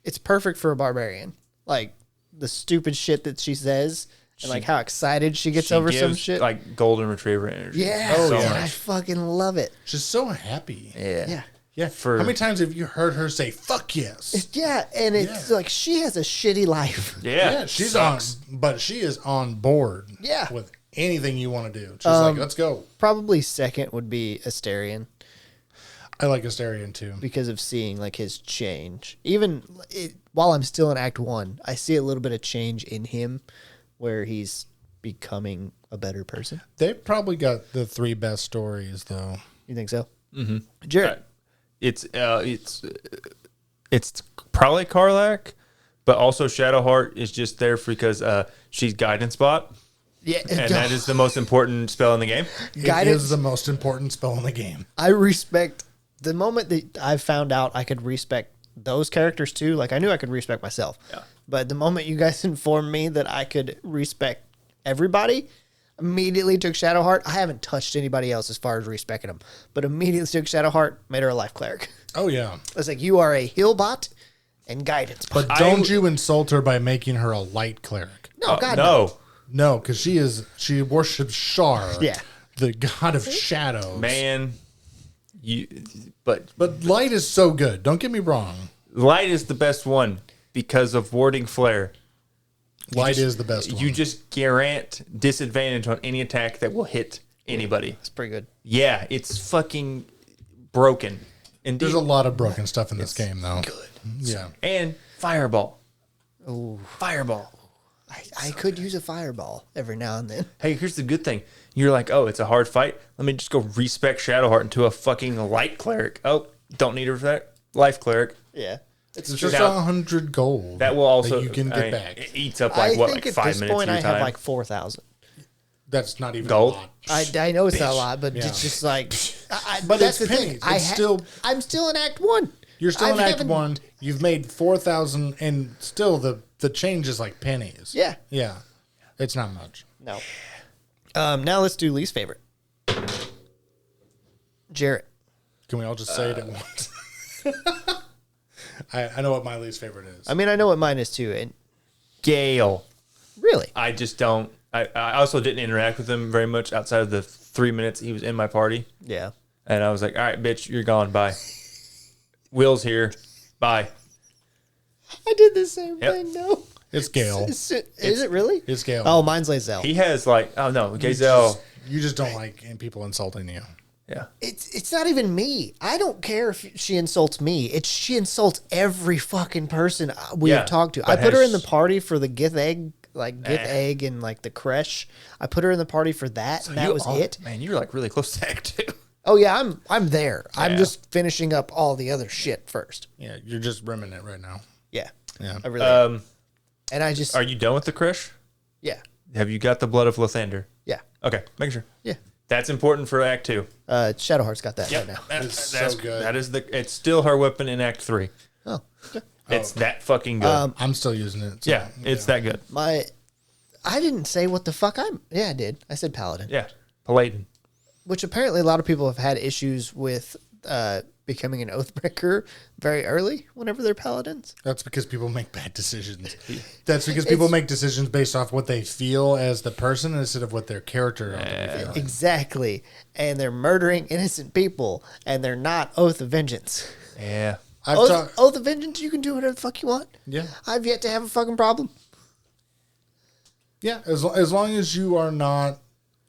It's perfect for a barbarian. Like the stupid shit that she says, and like how excited she gets over some gives, shit. like golden retriever energy. Yeah, Oh, so yeah. I fucking love it. She's so happy. Yeah. Yeah, Yeah. For- How many times have you heard her say "fuck yes"? yeah, and it's like she has a shitty life. Yeah. She's Sucks. on, but she is on board. Yeah. With anything you want to do, she's like, "Let's go." Probably second would be Asterion I like Asterion too. because of seeing like his change. Even while I'm still in Act 1, I see a little bit of change in him, where he's becoming a better person. They've probably got the 3 best stories though. You think so? Mm-hmm. Jared. It's probably Karlak, but also Shadowheart is just there because she's guidance bot, Yeah, and that is the most important spell in the game. It Guidance. is the most important spell in the game. I respect the moment that I found out I could respect those characters too. Like I knew I could respect myself, but the moment you guys informed me that I could respect everybody, immediately took Shadowheart. I haven't touched anybody else as far as respecting them, but immediately took Shadowheart, made her a life cleric. Oh yeah, I was like, you are a heal bot and guidance bot. but don't you insult her by making her a light cleric? No, God, no. No, No, because she worships Shar, Yeah. the god of shadows. man, but But light is so good. Don't get me wrong. light is the best one because of warding flare. Light is the best one. You just grant disadvantage on any attack that will hit anybody. That's pretty good. Yeah, it's fucking broken. And There's a lot of broken stuff in this game, though. good. Yeah. And fireball. Ooh. Fireball. I could use a fireball every now and then. Hey, here's the good thing. You're like, oh, it's a hard fight. Let me just go respec Shadowheart into a fucking light cleric. Oh, don't need her for that. Life cleric. Yeah. It's just Now- 100 gold. That will also you can get back. It eats up I like what, think like at 5 this minutes point of I your have time. like 4,000. That's not even Gold? a lot. I know it's not a lot, but Yeah. it's just like. But that's it's the thing. pennies. It's I'm still in Act 1. You're still in I Act haven't- 1. You've made 4,000, and still the change is like pennies. Yeah. Yeah. It's not much. No. Now let's do least favorite. Jarrett. Can we all just say it at once? I know what my least favorite is. I mean, I know what mine is too. And Gale. really, I just don't. I also didn't interact with him very much outside of the 3 minutes he was in my party. yeah. And I was like, all right, bitch, you're gone. Bye. Will's here. Bye. I did the same Yep. thing. No. It's Gale. Is it really? It's Gale. Oh, mine's Lae'zel. He has like, oh no, Gazelle. You just don't like people insulting you. Yeah. It's not even me. I don't care if she insults me. She insults every fucking person we Yeah, have talked to. but I put her in the has- party for the Gith egg, egg, and like the creche. I put her in the party for that. and that You was all- it. Man, you're like really close to Act 2. Oh yeah, I'm there. I'm Yeah. just finishing up all the other shit first. Yeah, you're just rimming it right now. Yeah, Yeah. I really. am. And I just Are you done with the Krish? yeah, Have you got the blood of Lathander? yeah, Okay, make sure. yeah. That's important for Act 2. Shadowheart's got that right now. It's so That's good. That is it's still her weapon in Act 3. Oh, okay. It's that fucking good. I'm still using it. So, yeah, it's that good. I didn't say what the fuck yeah, I did. I said paladin. Yeah, Paladin. Which apparently a lot of people have had issues with becoming an Oathbreaker very early whenever they're paladins. That's because people make bad decisions. That's because people make decisions based off what they feel as the person instead of what their character is. Exactly. And they're murdering innocent people, and they're not Oath of Vengeance. Yeah. Oath of Vengeance, you can do whatever the fuck you want. Yeah. I've yet to have a fucking problem. Yeah, as long as you are not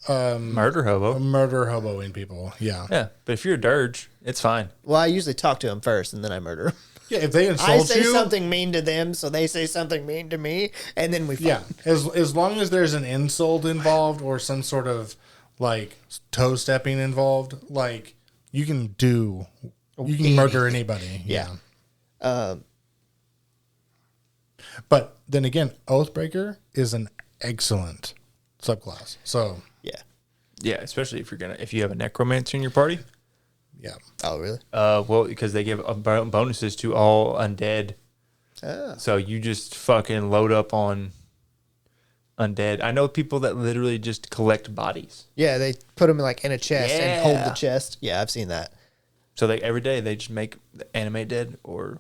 Murder hobo. hoboing people. Yeah. Yeah. But if you're a dirge, it's fine. Well, I usually talk to them first, and then I murder them. Yeah, if they I insult say you, something mean to them, so they say something mean to me, and then we fight. yeah, as long as there's an insult involved or some sort of like toe stepping involved, like you can murder anybody. Yeah. But then again, Oathbreaker is an excellent subclass. So Yeah. Yeah, especially if you have a necromancer in your party. yeah, Oh, really? Well, because they give bonuses to all undead. Oh. So you just fucking load up on undead. I know people that literally just collect bodies. Yeah, they put them like in a chest and hold the Yeah. chest. Yeah, I've seen that. So every day they just make animate dead or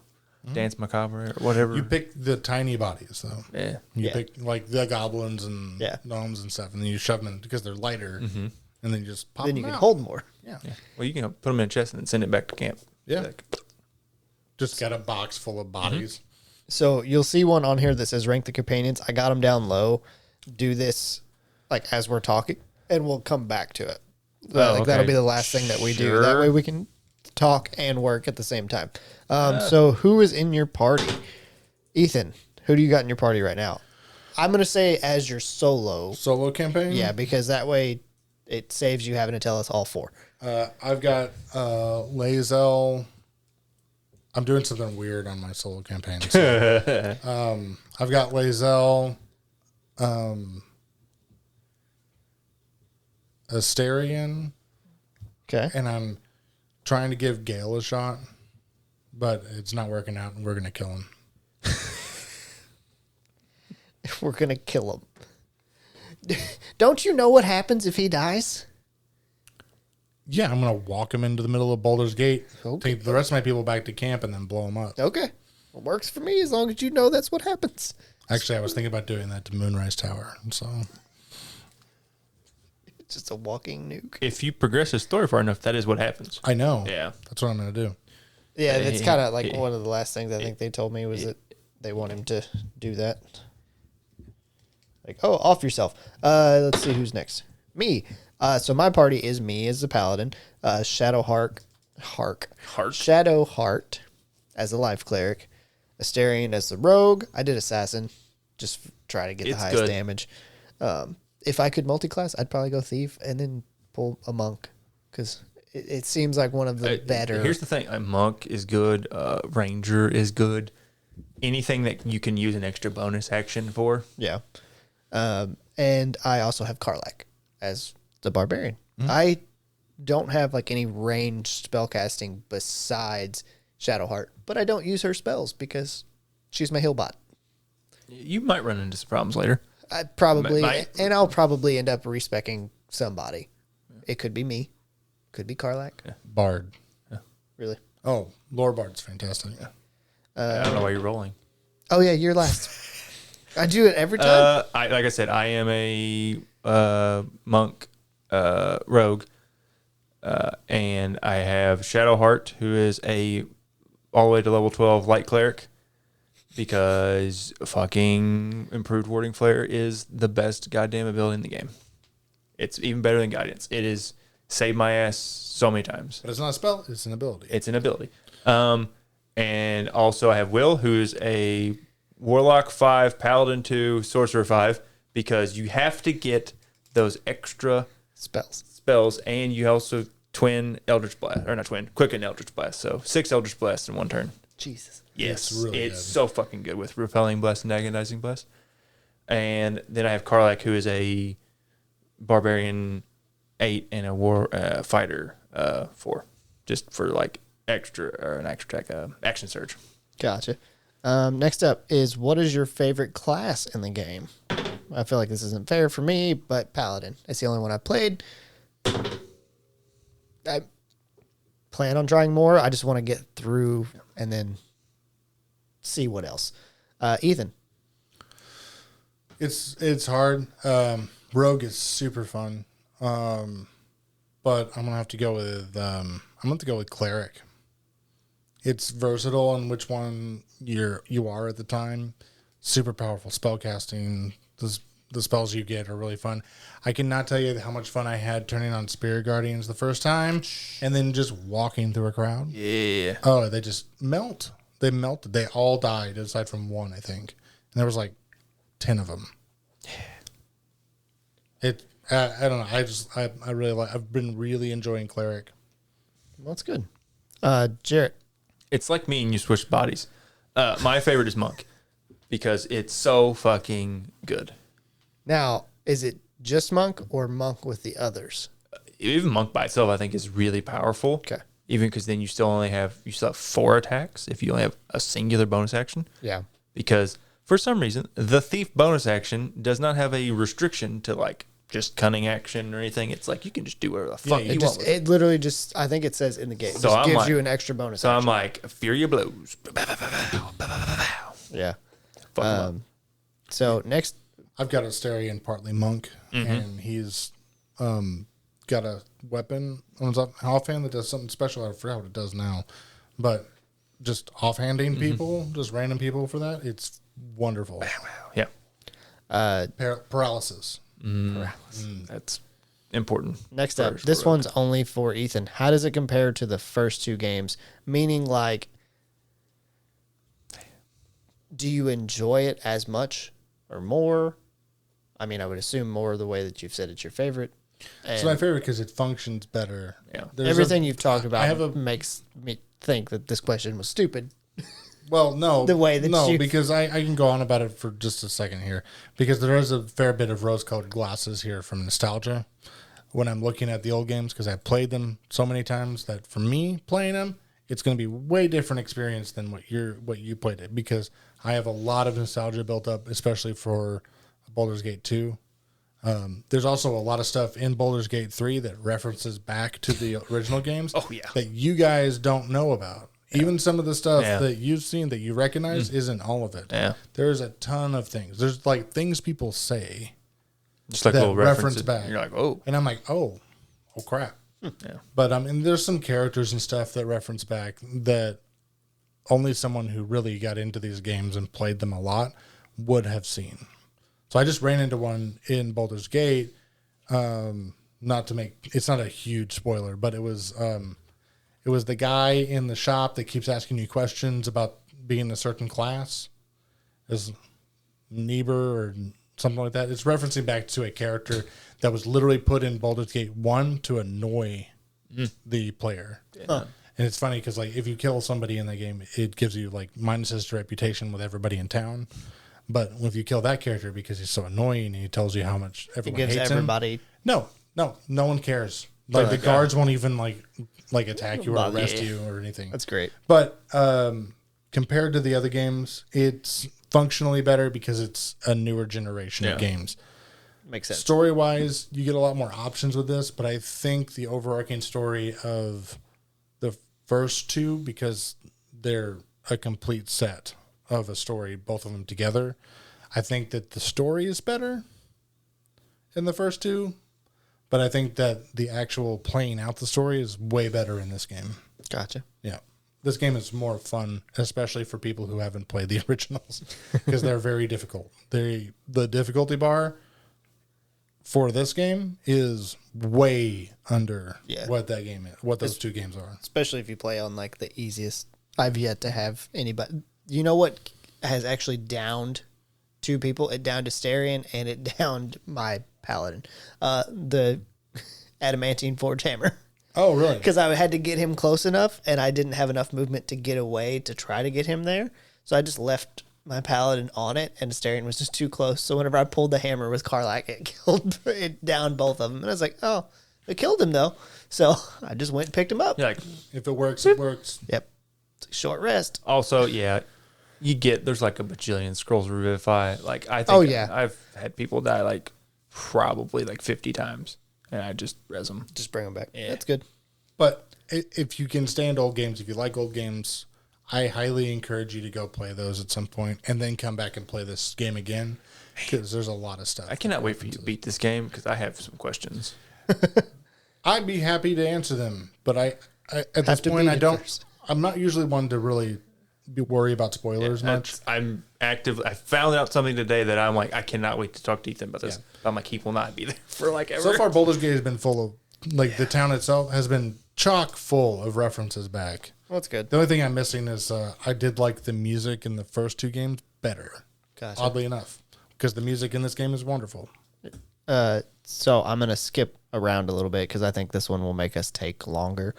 dance macabre or whatever. you pick the tiny bodies though. Yeah. You Yeah. pick like the goblins and Yeah. gnomes and stuff, and then you shove them in because they're lighter, and then you just pop Then them you can out. hold more. Yeah. Well, you can put them in a chest and then send it back to camp. Yeah. Like, Just got a box full of bodies. So you'll see one on here that says rank the companions. I got them down low. Do this like as we're talking, and we'll come back to it. That'll okay. be the last thing that we do. That Sure. way we can talk and work at the same time. So who is in your party? Ethan, who do you got in your party right now? I'm going to say as your solo. Solo campaign. Yeah, because that way it saves you having to tell us all four. I've got Lazel. I'm doing something weird on my solo campaign. So, I've got Lazel, Asterion, Okay. and I'm trying to give Gale a shot, but it's not working out, and we're gonna kill him. We're going to kill him. Don't you know what happens if he dies? Yeah, I'm gonna walk him into the middle of Baldur's Gate, Okay. take the rest of my people back to camp, and then blow them up. Okay. It works for me as long as you know that's what happens. Actually, I was thinking about doing that to Moonrise Tower. So It's just a walking nuke. if you progress the story far enough, that is what happens. I know. Yeah. That's what I'm gonna do. Yeah, that's Hey, kind of like hey. one of the last things I think they told me was that they want him to do that. Like, oh, off yourself. Let's see who's next. Me. So my party is me as the paladin, Shadowheart as the life cleric, Asterion as the rogue. I did assassin, just try to get It's the highest good. damage. If I could multi-class, I'd probably go thief and then pull a monk because it seems like one of the better. Here's the thing: a monk is good. Ranger is good. Anything that you can use an extra bonus action for. Yeah. And I also have Karlak as the barbarian. I don't have like any ranged spellcasting besides Shadowheart, but I don't use her spells because she's my heal bot. You might run into some problems later. I probably, Might. and I'll probably end up respecing somebody. It could be me, could be Karlak. Bard. Really? Oh, Lore Bard's fantastic. I don't know why you're rolling. Oh yeah, you're last. I do it every time. Like I said, I am a monk rogue, and I have Shadowheart, who is a all the way to level 12 light cleric, because fucking improved warding flare is the best goddamn ability in the game. It's even better than guidance. It is saved my ass so many times. But it's not a spell, it's an ability. It's an ability. And also I have Will, who's a Warlock 5, Paladin 2, Sorcerer 5, because you have to get those extra Spells. spells, and you also twin Eldritch Blast, or not twin, quicken Eldritch Blast. So 6 Eldritch Blasts in one turn. Jesus. Yes, It's really it's good. so fucking good with Repelling Blast and Agonizing Blast. And then I have Karlak, who is a Barbarian 8 and a War Fighter 4, just for like extra or an extra attack action surge. Gotcha. Next up is what is your favorite class in the game? I feel like this isn't fair for me, but Paladin. It's the only one I've played. plan on trying more. I just want to get through and then see what else. Ethan. It's hard. Rogue is super fun. But I'm gonna have to go with cleric. It's versatile on which one you are at the time. Super powerful spellcasting. The spells you get are really fun. I cannot tell you how much fun I had turning on Spirit Guardians the first time, and then just walking through a crowd. Yeah. Oh, they just melt. They melted. They all died aside from one, I think, and there was like 10 of them. I don't know. I really like. I've been really enjoying cleric. Well, that's good. Jarrett. It's like me and you switched bodies. My favorite is monk because it's so fucking good. Now, is it just monk or monk with the others? Even monk by itself, I think, is really powerful. Okay. Even because then you still have 4 attacks if you only have a singular bonus action. Yeah. Because for some reason, the thief bonus action does not have a restriction to like just cunning action or anything. It's like you can just do whatever the fuck you want. It literally just, I think it says in the game, So just gives like, you an extra bonus So action. I'm like, Fury of Blows. Yeah. Fuck 'em up. So next, I've got a Astarion, partly monk, and he's got a weapon on his offhand that does something special. I forgot what it does now, but just offhanding people, just random people for that, it's wonderful. Yeah. Paralysis. That's important. next up, First, this Rogue. one's only for Ethan. How does it compare to the first 2 games? Meaning, like, do you enjoy it as much or more? I mean, I would assume more the way that you've said it's your favorite. It's my favorite because it functions better. Yeah. Everything you've talked about makes me think that this question was stupid. Well, no. The way that you- because I can go on about it for just a second here. Because there is a fair bit of rose-colored glasses here from nostalgia when I'm looking at the old games, because I played them so many times that for me, playing them, it's going to be way different experience than what you played it, because I have a lot of nostalgia built up, especially for Baldur's Gate 2. There's also a lot of stuff in Baldur's Gate 3 that references back to the original games that you guys don't know about. Even some of the stuff that you've seen that you recognize isn't all of it. Yeah. There's a ton of things. There's like things people say Just like that little reference references. back. You're like, oh. And I'm like, oh crap. Yeah. But and there's some characters and stuff that reference back that only someone who really got into these games and played them a lot would have seen. So I just ran into one in Baldur's Gate. It's not a huge spoiler, but it was the guy in the shop that keeps asking you questions about being a certain class. Is Niebuhr or something like that. It's referencing back to a character that was literally put in Baldur's Gate 1 to annoy the player. Huh. And it's funny because like if you kill somebody in that game, it gives you like minuses to reputation with everybody in town. But if you kill that character because he's so annoying and he tells you how much It everyone gives hates everybody. him. No one cares. Like the guards won't even like attack you or arrest you or anything. That's great. But compared to the other games, it's functionally better because it's a newer generation of games. Makes sense. Story-wise, you get a lot more options with this, but I think the overarching story of the first 2, because they're a complete set of a story, both of them together, I think that the story is better in the first 2, but I think that the actual playing out the story is way better in this game. Gotcha. Yeah. This game is more fun, especially for people who haven't played the originals, because they're very difficult. The difficulty bar for this game is way under what that game is, what those 2 games are. Especially if you play on like the easiest. I've yet to have anybody. You know what has actually downed 2 people? It downed Astarion and it downed my paladin. The adamantine forge hammer. Oh, really? Because I had to get him close enough, and I didn't have enough movement to get away to try to get him there. So I just left my paladin on it, and Astarion was just too close. So whenever I pulled the hammer with Karlak, it downed both of them. And I was like, oh, it killed him, though. So I just went and picked him up. You're like, If it works, it works. Yep. It's a short rest. also, there's like a bajillion scrolls revivify. Like, I think I've had people die like probably like 50 times, and I just res them. Just bring him back. Yeah. That's good. But if you can stand old games, if you like old games, I highly encourage you to go play those at some point and then come back and play this game again because there's a lot of stuff. I cannot wait for you to beat this game because I have some questions. I'd be happy to answer them, but I at this point I don't. First. I'm not usually one to really worry about spoilers much. I'm active. I found out something today that I'm like, I cannot wait to talk to Ethan about this. Yeah. I'm like, he will not be there for like ever. So far, Baldur's Gate has been full of the town itself has been chock full of references back. Well, that's good. The only thing I'm missing is I did like the music in the first 2 games better. Gotcha. Oddly enough, because the music in this game is wonderful. So I'm gonna skip around a little bit because I think this one will make us take longer.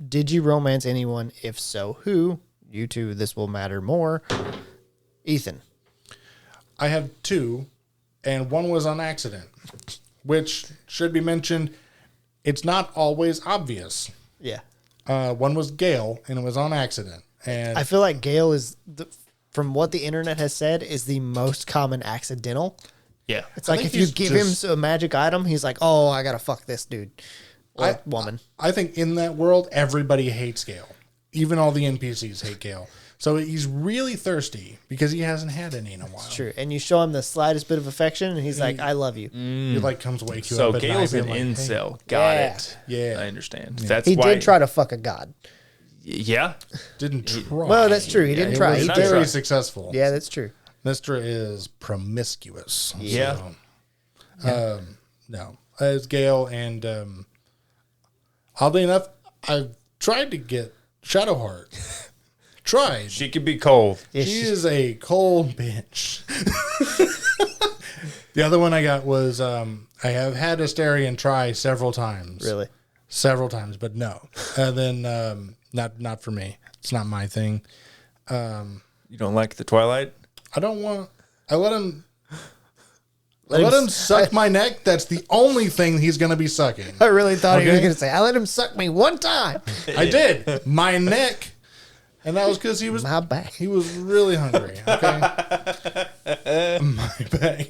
Did you romance anyone? If so, who? You two, this will matter more. Ethan. I have 2, and one was on accident, which should be mentioned. It's not always obvious. Yeah. One was Gale, and it was on accident. And I feel like Gale is, from what the internet has said, is the most common accidental. Yeah. It's like if you give him a magic item, he's like, oh, I got to fuck this dude or woman. I think in that world, everybody hates Gale. Even all the NPCs hate Gale. So he's really thirsty because he hasn't had any in a while. It's true. And you show him the slightest bit of affection, and he's like, I love you. He like comes wake you so up at Gale's night an and incel. Hey. Got it. Yeah. I understand. Yeah. That's He why did try to fuck a god. Yeah. Didn't try. Well, that's true. He didn't try. He He was did. very successful. Yeah, that's true. Mr. is promiscuous. Yeah. So, no. It's Gale, and oddly enough, I've tried to get Shadowheart. Tried. She could be cold. Yeah, she is a cold bitch. The other one I got was I have had Asterion try several times. Really? Several times, but no. And then not for me. It's not my thing. You don't like the Twilight? I don't want. I let him suck my neck. That's the only thing he's going to be sucking. I really thought he was going to say, I let him suck me one time. I did. My neck. And that was because he was My back. He was really hungry. Okay. My back.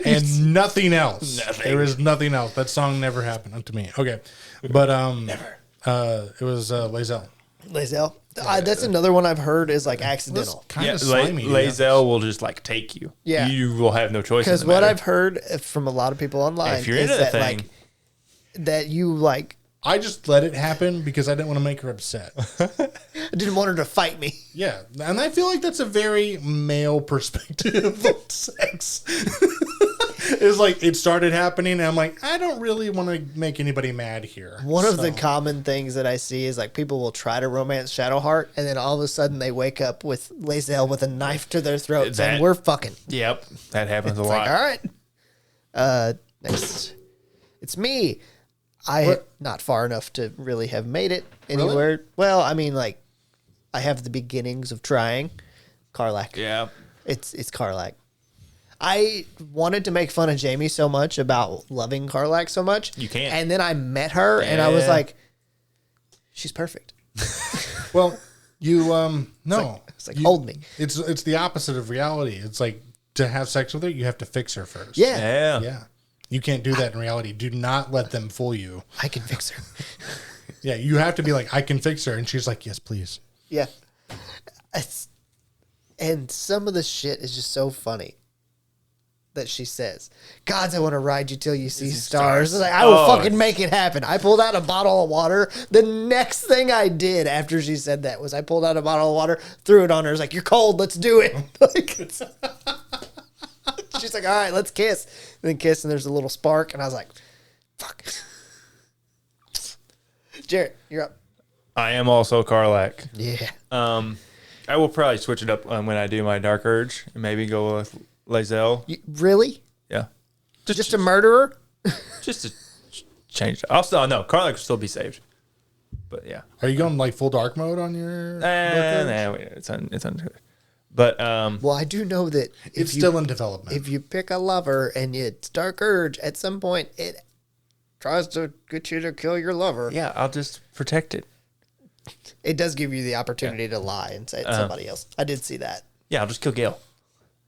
And nothing else. Nothing. There is nothing else. That song never happened to me. Okay. But Never. It was Lae'zel. Lae'zel. That's another one I've heard is like accidental. Kind Yeah, of slimy. Lae'zel will just like take you. Yeah. You will have no choice. Because what I've heard from a lot of people online if you're is into the that thing, like that you like I just let it happen because I didn't want to make her upset. I didn't want her to fight me. Yeah. And I feel like that's a very male perspective of sex. It's like it started happening and I'm like, I don't really want to make anybody mad here. One of the common things that I see is like people will try to romance Shadowheart and then all of a sudden they wake up with Lae'zel with a knife to their throat saying we're fucking. Yep, that happens a It's lot. like, all right. Next. It's me. Not far enough to really have made it anywhere. Really? Well, I mean, like, I have the beginnings of trying. Karlach. Yeah. It's Karlach. I wanted to make fun of Jamie so much about loving Karlach so much. You can't. And then I met her and I was like, she's perfect. Well, you no. It's like hold me. It's the opposite of reality. It's like to have sex with her, you have to fix her first. Yeah. Yeah. You can't do that in reality. Do not let them fool you. I can fix her. Yeah, you have to be like, I can fix her. And she's like, yes, please. Yeah. And some of the shit is just so funny that she says, Gods, I want to ride you till you see stars. Like, I will fucking make it happen. I pulled out a bottle of water. The next thing I did after she said that was I pulled out a bottle of water, threw it on her. I was like, you're cold. Let's do it. Like, she's like, all right, let's kiss. And then kiss, and there's a little spark. And I was like, fuck. Jarrett, you're up. I am also Karlach. Yeah. I will probably switch it up when I do my Dark Urge and maybe go with Lae'zel. Really? Yeah. Just a murderer? Just to change. I'll still, no, Karlach will still be saved. But yeah. Are you going like full dark mode on your? Nah, it's on. But Well, I do know that it's still in development. If you pick a lover and it's Dark Urge, at some point it tries to get you to kill your lover. yeah, I'll just protect it. It does give you the opportunity to lie and say it's somebody else. I did see that. Yeah, I'll just kill Gale.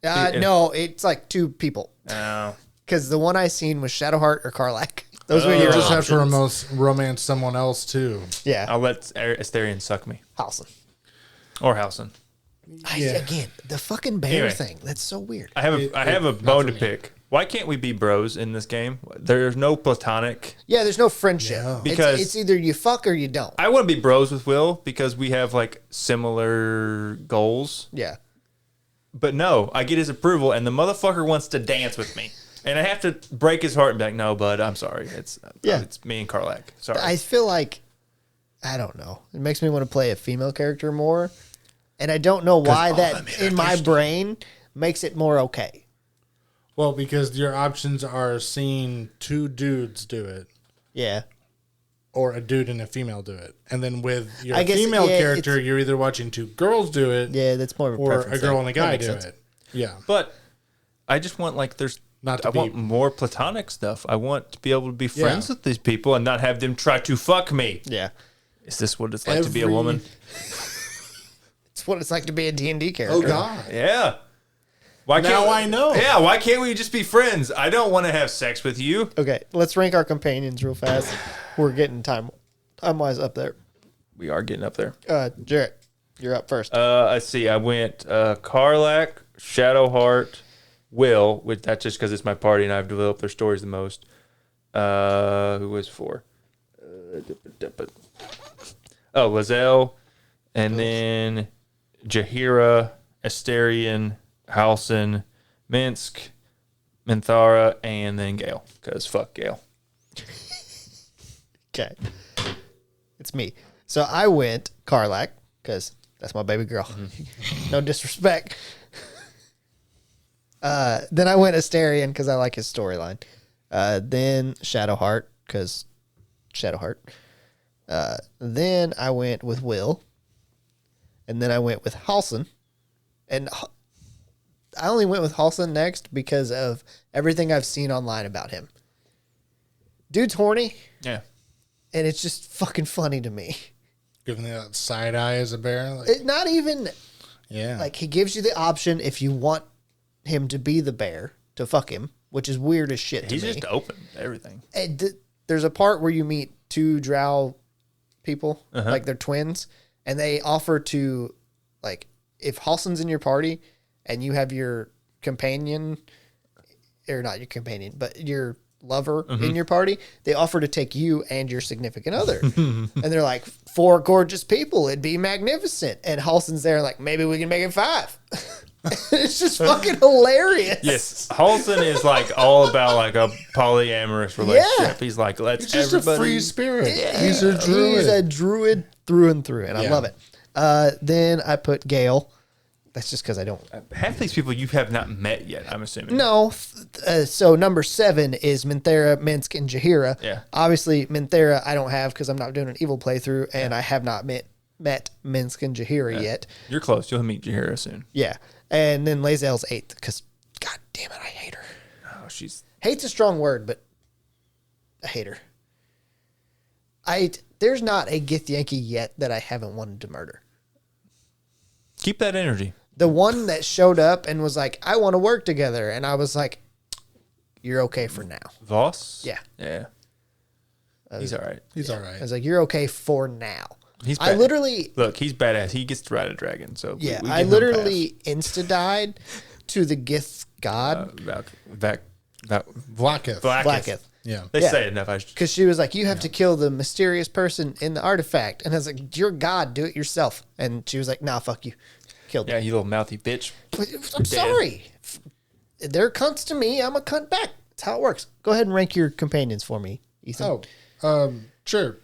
No, it's like 2 people. Oh. Because the one I seen was Shadowheart or Karlach. Those were You your just have to options. romance someone else too. Yeah. I'll let Asterion suck me. Halson. Or Housen. Again, the fucking bear Anyway. thing. That's so weird. I have a not bone for to me. pick. Why can't we be bros in this game? There's no platonic. Yeah, there's no friendship. Yeah. Because- it's either you fuck or you don't. I want to be bros with Will because we have like similar goals. Yeah. But no, I get his approval, and the motherfucker wants to dance with me, and I have to break his heart and be like, "No, bud, I'm sorry. It's me and Karlak. Sorry." I feel like, I don't know. It makes me want to play a female character more. And I don't know why all that the men in are my thirsty. brain makes it more okay. Well, because your options are seeing two dudes do it, Yeah. or a dude and a female do it, and then with your I guess, female yeah, character, you're either watching two girls do it, Yeah, that's more of a or preference a girl thing. and a That guy makes do sense. it. Yeah, but I just want like Not to I be- want more platonic stuff. I want to be able to be friends Yeah. with these people and not have them try to fuck me. Yeah. Is this what it's like to be a woman? It's what it's like to be a D&D character. Oh God! Yeah. Why Now I know. Yeah. Why can't we just be friends? I don't want to have sex with you. Okay, let's rank our companions real fast. We're getting time-wise up there. We are getting up there. Jarrett, you're up first. Let's see. I went Karlak, Shadowheart, Will, which that's just because it's my party and I've developed their stories the most. Who was 4? Lazelle, and then Jahira, Asterion, Halson, Minsk, Minthara, and then Gale. Because fuck Gale. Okay. It's me. So I went Karlak, because that's my baby girl. No disrespect. Then I went Asterion, because I like his storyline. Then Shadowheart, because Shadowheart. Then I went with Will. And then I went with Halson. And I only went with Halson next because of everything I've seen online about him. Dude's horny, Yeah. and it's just fucking funny to me. Giving that side eye as a bear, like, It not even yeah, like he gives you the option if you want him to be the bear to fuck him, which is weird as shit to He's me. just open to everything. And there's a part where you meet two drow people, like they're twins, and they offer to, like, if Halson's in your party and you have your companion, or not your companion, but your lover in your party, they offer to take you and your significant other. And they're like, 4 gorgeous people, it'd be magnificent. And Halson's there like, maybe we can make it 5. It's just fucking hilarious. Yes. Halson is like all about like a polyamorous relationship. He's like, let's he's just everybody. a free spirit. Yeah, He's a druid. He's a druid through and through, and I Yeah. love it. Then I put Gale. That's just because I don't. Half these people you have not met yet, I'm assuming. No. So number 7 is Minthara, Minsk, and Jahira. Yeah. Obviously, Minthara I don't have because I'm not doing an evil playthrough, and I have not met Minsk and Jahira yet. You're close. You'll meet Jahira soon. Yeah. And then Lazelle's 8th because, god damn it, I hate her. Oh, she's Hate's a strong word, but I hate her. There's not a Gith Yankee yet that I haven't wanted to murder. keep that energy. The one that showed up and was like, I want to work together. And I was like, you're okay for now. Voss? Yeah. Yeah. He's all right. He's all I right. was like, you're okay for now. He's I bad. literally, Look, he's badass. He gets to ride a dragon. So yeah, we I give him a literally insta-died to the Gith god. pass. Vlakith. Blacketh. Yeah. They Yeah. say it enough. Because she was like, you have to kill the mysterious person in the artifact. And I was like, you're God, do it yourself. And she was like, nah, fuck you. Killed me. Yeah, you little mouthy bitch. I'm sorry. They're cunts to me. I'm a cunt back. That's how it works. Go ahead and rank your companions for me, Ethan. Sure.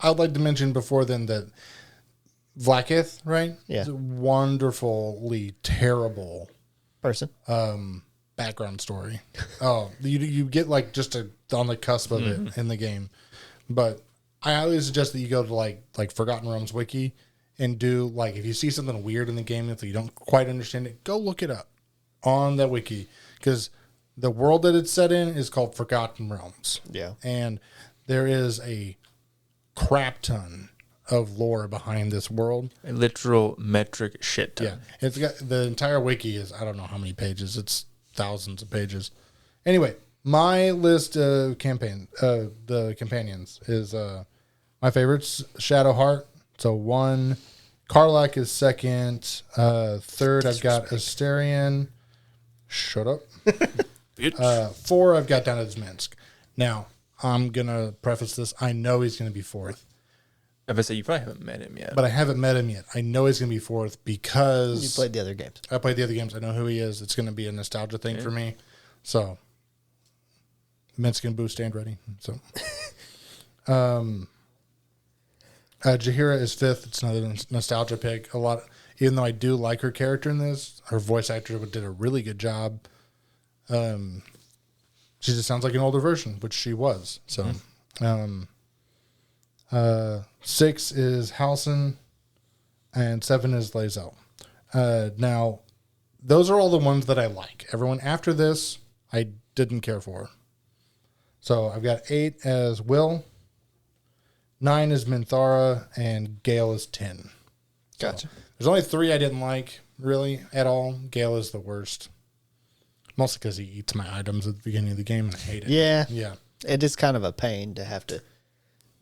I would like to mention before then that Vlakith, right? Yeah. Is a wonderfully terrible Person. background story. You get like just on the cusp of it in the game. But I always suggest that you go to like Forgotten Realms wiki and do like, if you see something weird in the game that you don't quite understand it, go look it up on that wiki, because the world that it's set in is called Forgotten Realms. Yeah. And there is a crap ton of lore behind this world. A literal metric shit ton. Yeah. It's got the entire wiki is, I don't know how many pages. It's thousands of pages. Anyway, My list of the companions is my favorites: Shadowheart. So 1, Karlach is 2nd. 3rd, I've got Asterion. Shut up. 4, I've got down as Minsk. Now, I'm gonna preface this. I know he's gonna be 4th. I was say you probably haven't met him yet. But I haven't met him yet. I know he's gonna be 4th because You played the other games. I played the other games. I know who he is. It's gonna be a nostalgia thing for me. So Minsk and Boo stand ready. So Jaheira is 5th. It's another nostalgia pick. Even though I do like her character in this, her voice actor did a really good job. She just sounds like an older version, which she was. So 6 is Halsin, and 7 is Lae'zel. Now, those are all the ones that I like. Everyone after this, I didn't care for. So I've got 8 as Will, 9 is Minthara, and Gale is 10. Gotcha. So there's only 3 I didn't like, really, at all. Gale is the worst. Mostly because he eats my items at the beginning of the game, and I hate it. Yeah. Yeah. It is kind of a pain to have to.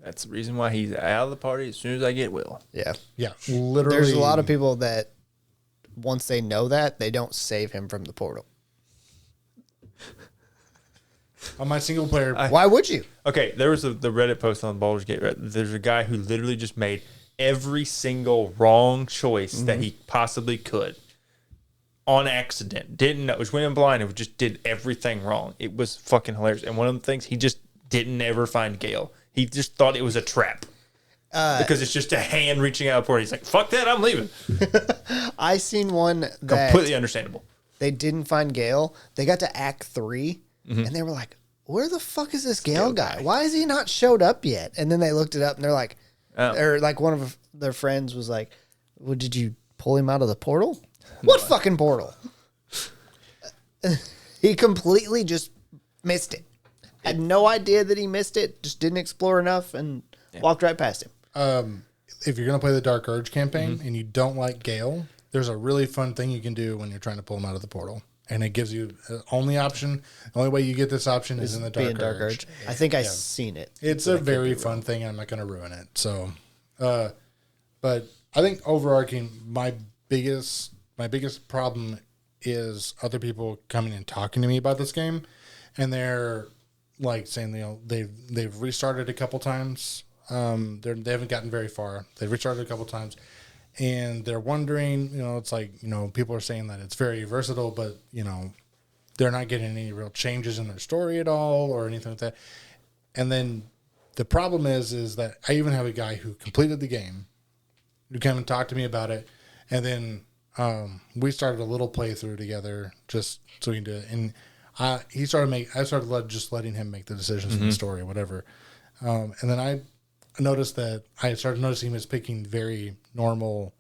That's the reason why he's out of the party as soon as I get Will. Yeah. Yeah, literally. There's a lot of people that once they know that, they don't save him from the portal. On my single player, Why would you? Okay, there was the Reddit post on Baldur's Gate. Right? There's a guy who literally just made every single wrong choice that he possibly could on accident. Didn't know. It was went in blind and just did everything wrong. It was fucking hilarious. And one of the things, he just didn't ever find Gale. He just thought it was a trap. Because it's just a hand reaching out for it. He's like, fuck that, I'm leaving. I seen one that Completely understandable. they didn't find Gale. They got to Act 3, and they were like, where the fuck is this Gale guy? Why has he not showed up yet? And then they looked it up, and they're like, or like one of their friends was like, well, did you pull him out of the portal? What fucking portal? He completely just missed it. Had no idea that he missed it. Just didn't explore enough and walked right past him. if you're going to play the Dark Urge campaign and you don't like Gale, there's a really fun thing you can do when you're trying to pull him out of the portal. And it gives you only option. The only way you get this option is in the Dark Urge. I think I've seen it. It's a very fun thing, and I'm not going to ruin it. So, but I think overarching, my biggest problem is other people coming and talking to me about this game, and they're like saying, they've restarted a couple times. They haven't gotten very far. They've restarted a couple times, and they're wondering, it's like, people are saying that it's very versatile, but they're not getting any real changes in their story at all or anything like that. And then the problem is that I even have a guy who completed the game who came and talked to me about it, and then we started a little playthrough together just so we can do it. And I started just letting him make the decisions in the story or whatever. And then I noticed that I started noticing he was picking very normal,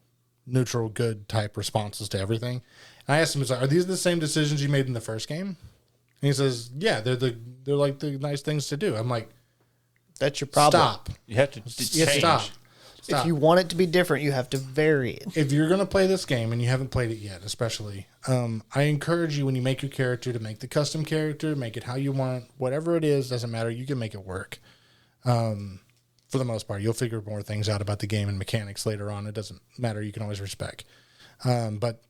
neutral, good type responses to everything. And I asked him, are these the same decisions you made in the first game? And he says, yeah, they're like the nice things to do. I'm like, that's your problem. Stop. You have to change. Stop. If you want it to be different, you have to vary it. If you're going to play this game and you haven't played it yet, especially, I encourage you when you make your character to make the custom character, make it how you want, whatever it is, doesn't matter. You can make it work. For the most part, you'll figure more things out about the game and mechanics later on. It doesn't matter. You can always respec. But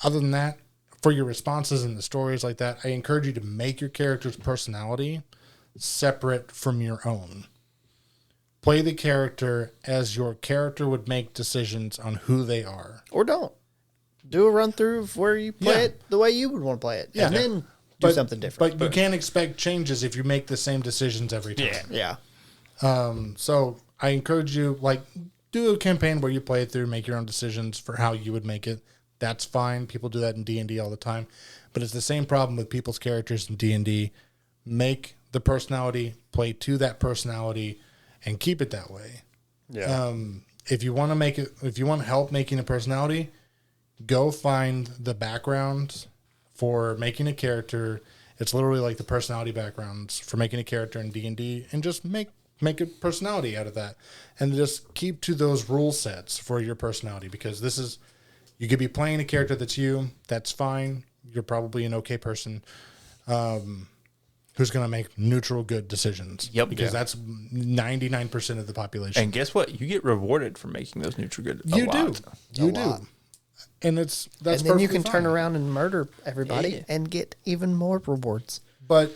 other than that, for your responses and the stories like that, I encourage you to make your character's personality separate from your own. Play the character as your character would make decisions on who they are. Or don't. Do a run through of where you play it the way you would want to play it. And then do something different. But you can't expect changes if you make the same decisions every time. Yeah. So I encourage you, do a campaign where you play it through, make your own decisions for how you would make it. That's fine. People do that in D&D all the time. But it's the same problem with people's characters in D&D. Make the personality, play to that personality, and keep it that way. Yeah. If you want help making a personality, go find the background for making a character. It's literally like the personality backgrounds for making a character in D&D, and just make a personality out of that, and just keep to those rule sets for your personality, because you could be playing a character that's you. That's fine. You're probably an okay person. who's going to make neutral good decisions. Yep. Because Yeah. that's 99% of the population. And guess what? You get rewarded for making those neutral good. You do. You do. lot. And that's And then you can perfectly turn fine. around and murder everybody Yeah. and get even more rewards. But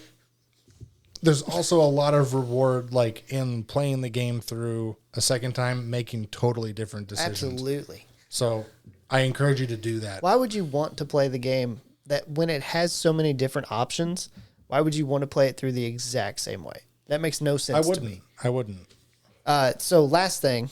there's also a lot of reward, like in playing the game through a second time, making totally different decisions. Absolutely. So I encourage you to do that. Why would you want to play the game that when it has so many different options? Why would you want to play it through the exact same way? That makes no sense to me. I wouldn't. So last thing,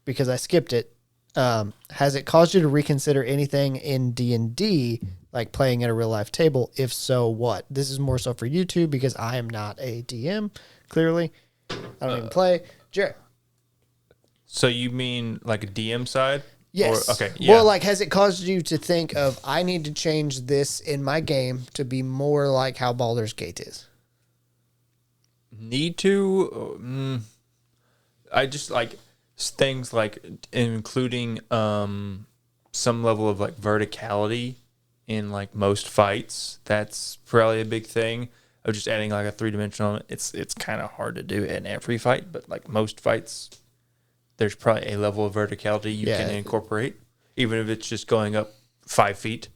because I skipped it, has it caused you to reconsider anything in D&D, like playing at a real life table? If so, what? This is more so for you two because I am not a DM. Clearly, I don't even play. Jared. So you mean like a DM side? Yes. Or, okay. Yeah. Well, like, has it caused you to think of, I need to change this in my game to be more like how Baldur's Gate is? Need to? I just like things like including some level of like verticality in like most fights. That's probably a big thing. Of just adding like a 3-dimensional. It's kind of hard to do in every fight, but like most fights, there's probably a level of verticality you can incorporate, even if it's just going up 5 feet.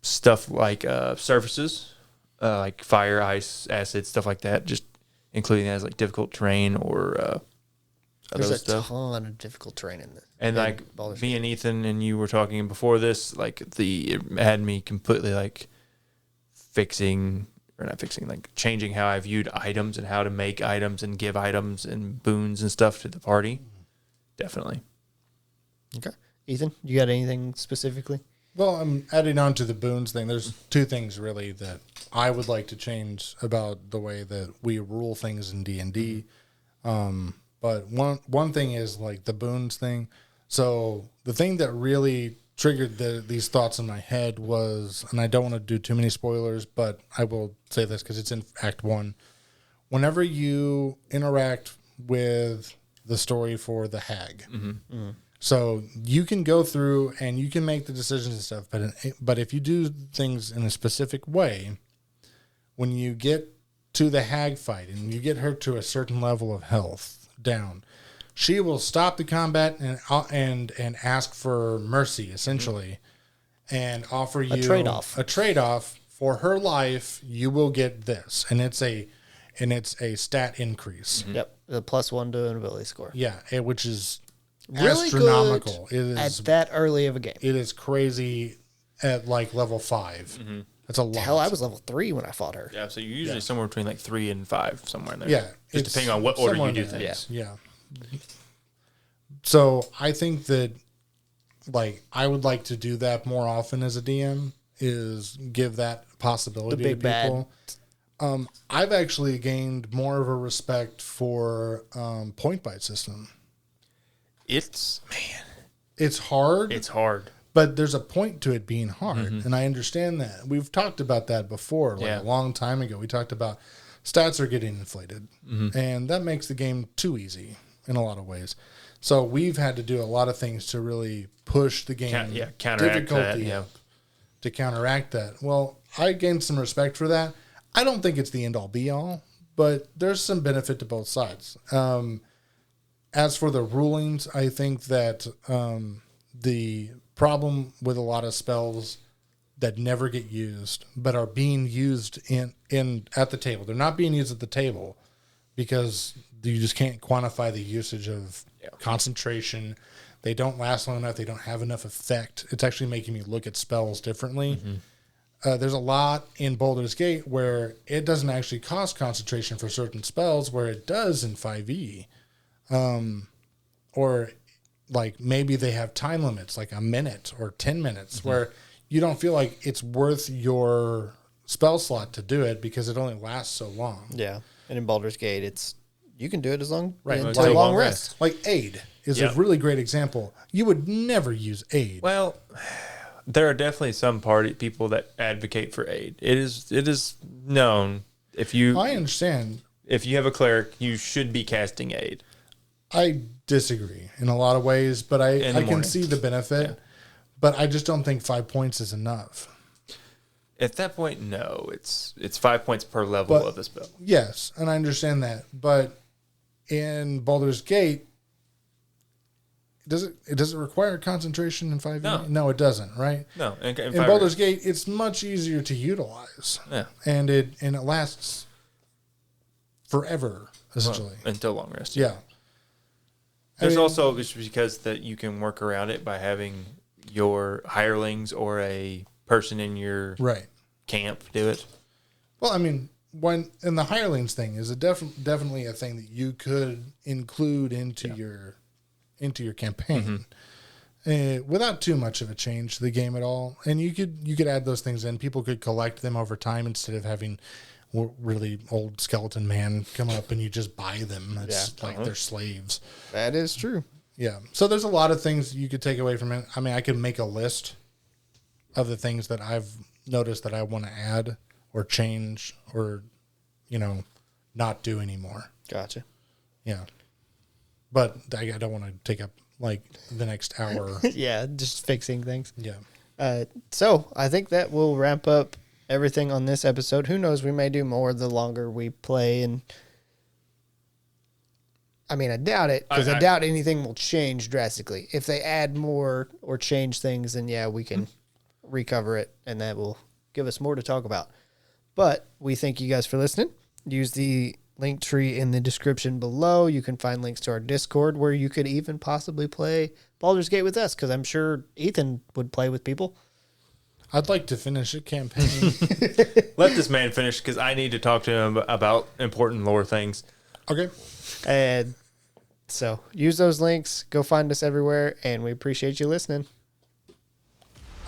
Stuff like surfaces, like fire, ice, acid, stuff like that. Just including that as like difficult terrain or There's other a stuff. ton of difficult terrain in this. And in like Baldur's me Gate. and Ethan and you were talking before this, like it had me completely like changing how I viewed items and how to make items and give items and boons and stuff to the party. Definitely. Okay. Ethan, you got anything specifically? Well, I'm adding on to the boons thing. There's two things really that I would like to change about the way that we rule things in D&D. But one thing is like the boons thing. So the thing that really triggered these thoughts in my head was, and I don't want to do too many spoilers, but I will say this because it's in Act 1. Whenever you interact with the story for the hag, so you can go through and you can make the decisions and stuff, but if you do things in a specific way, when you get to the hag fight and you get her to a certain level of health down, she will stop the combat and ask for mercy, essentially, and offer you trade-off. A trade-off for her life. You will get this, and it's a stat increase. Yep. The +1 to an ability score. Yeah, which is Really astronomical. good It is at that early of a game. it is crazy at like level 5. That's a lot. Hell, I was level 3 when I fought her. Yeah, so you're usually somewhere between like 3 and 5, somewhere in there. Yeah, Just it's depending on what order somewhere you do in there. things. Yeah. So I think that like I would like to do that more often as a DM, is give that possibility The to big bad. people. I've actually gained more of a respect for point bite system. It's Hard. it's hard. But there's a point to it being hard, and I understand that. We've talked about that before, like Yeah. a long time ago. We talked about stats are getting inflated, and that makes the game too easy in a lot of ways. So we've had to do a lot of things to really push the game Counteract that. Yeah. up to counteract that. Well, I gained some respect for that. I don't think it's the end-all be-all, but there's some benefit to both sides. As for the rulings, I think that the problem with a lot of spells that never get used but are being used in at the table. They're not being used at the table because you just can't quantify the usage of concentration. They don't last long enough. They don't have enough effect. It's actually making me look at spells differently. There's a lot in Baldur's Gate where it doesn't actually cost concentration for certain spells, where it does in 5e. Or like maybe they have time limits, like a minute or 10 minutes, where you don't feel like it's worth your spell slot to do it because it only lasts so long. Yeah. And in Baldur's Gate, you can do it as long until until a long long rest. Like Aid is Yep. a really great example. You would never use Aid. Well, there are definitely some people that advocate for aid. It is known if you I understand. have a cleric, you should be casting aid. I disagree in a lot of ways, but I In the can morning. see the benefit. But I just don't think 5 points is enough. At that point, no. It's 5 points per level of the spell. Yes, and I understand that. But in Baldur's Gate, does it require concentration in 5e? No, it doesn't, right? No. In Baldur's Gate, it's much easier to utilize. Yeah. And it lasts forever, essentially. Until long rest. Yeah. There's also just because that you can work around it by having your hirelings or a person in your camp do it. Well, I mean, when in the hirelings thing is definitely a thing that you could include into your campaign without too much of a change to the game at all. And you could add those things in. People could collect them over time instead of having really old skeleton man come up and you just buy them. It's like they're slaves. That is true. Yeah. So there's a lot of things you could take away from it. I mean, I could make a list of the things that I've noticed that I want to add or change or, not do anymore. Gotcha. Yeah. But I don't want to take up like the next hour. Yeah, just fixing things. Yeah. So I think that will wrap up everything on this episode. Who knows? We may do more the longer we play. And I mean, I doubt it because I doubt anything will change drastically. If they add more or change things, then we can recover it and that will give us more to talk about. But we thank you guys for listening. Use the link tree in the description below. You can find links to our Discord where you could even possibly play Baldur's Gate with us because I'm sure Ethan would play with people. I'd like to finish a campaign. Let this man finish because I need to talk to him about important lore things. Okay. And so use those links. Go find us everywhere. And we appreciate you listening.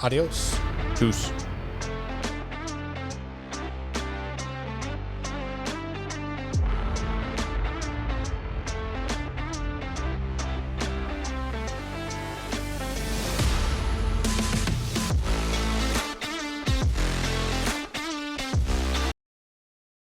Adios. Tschüss.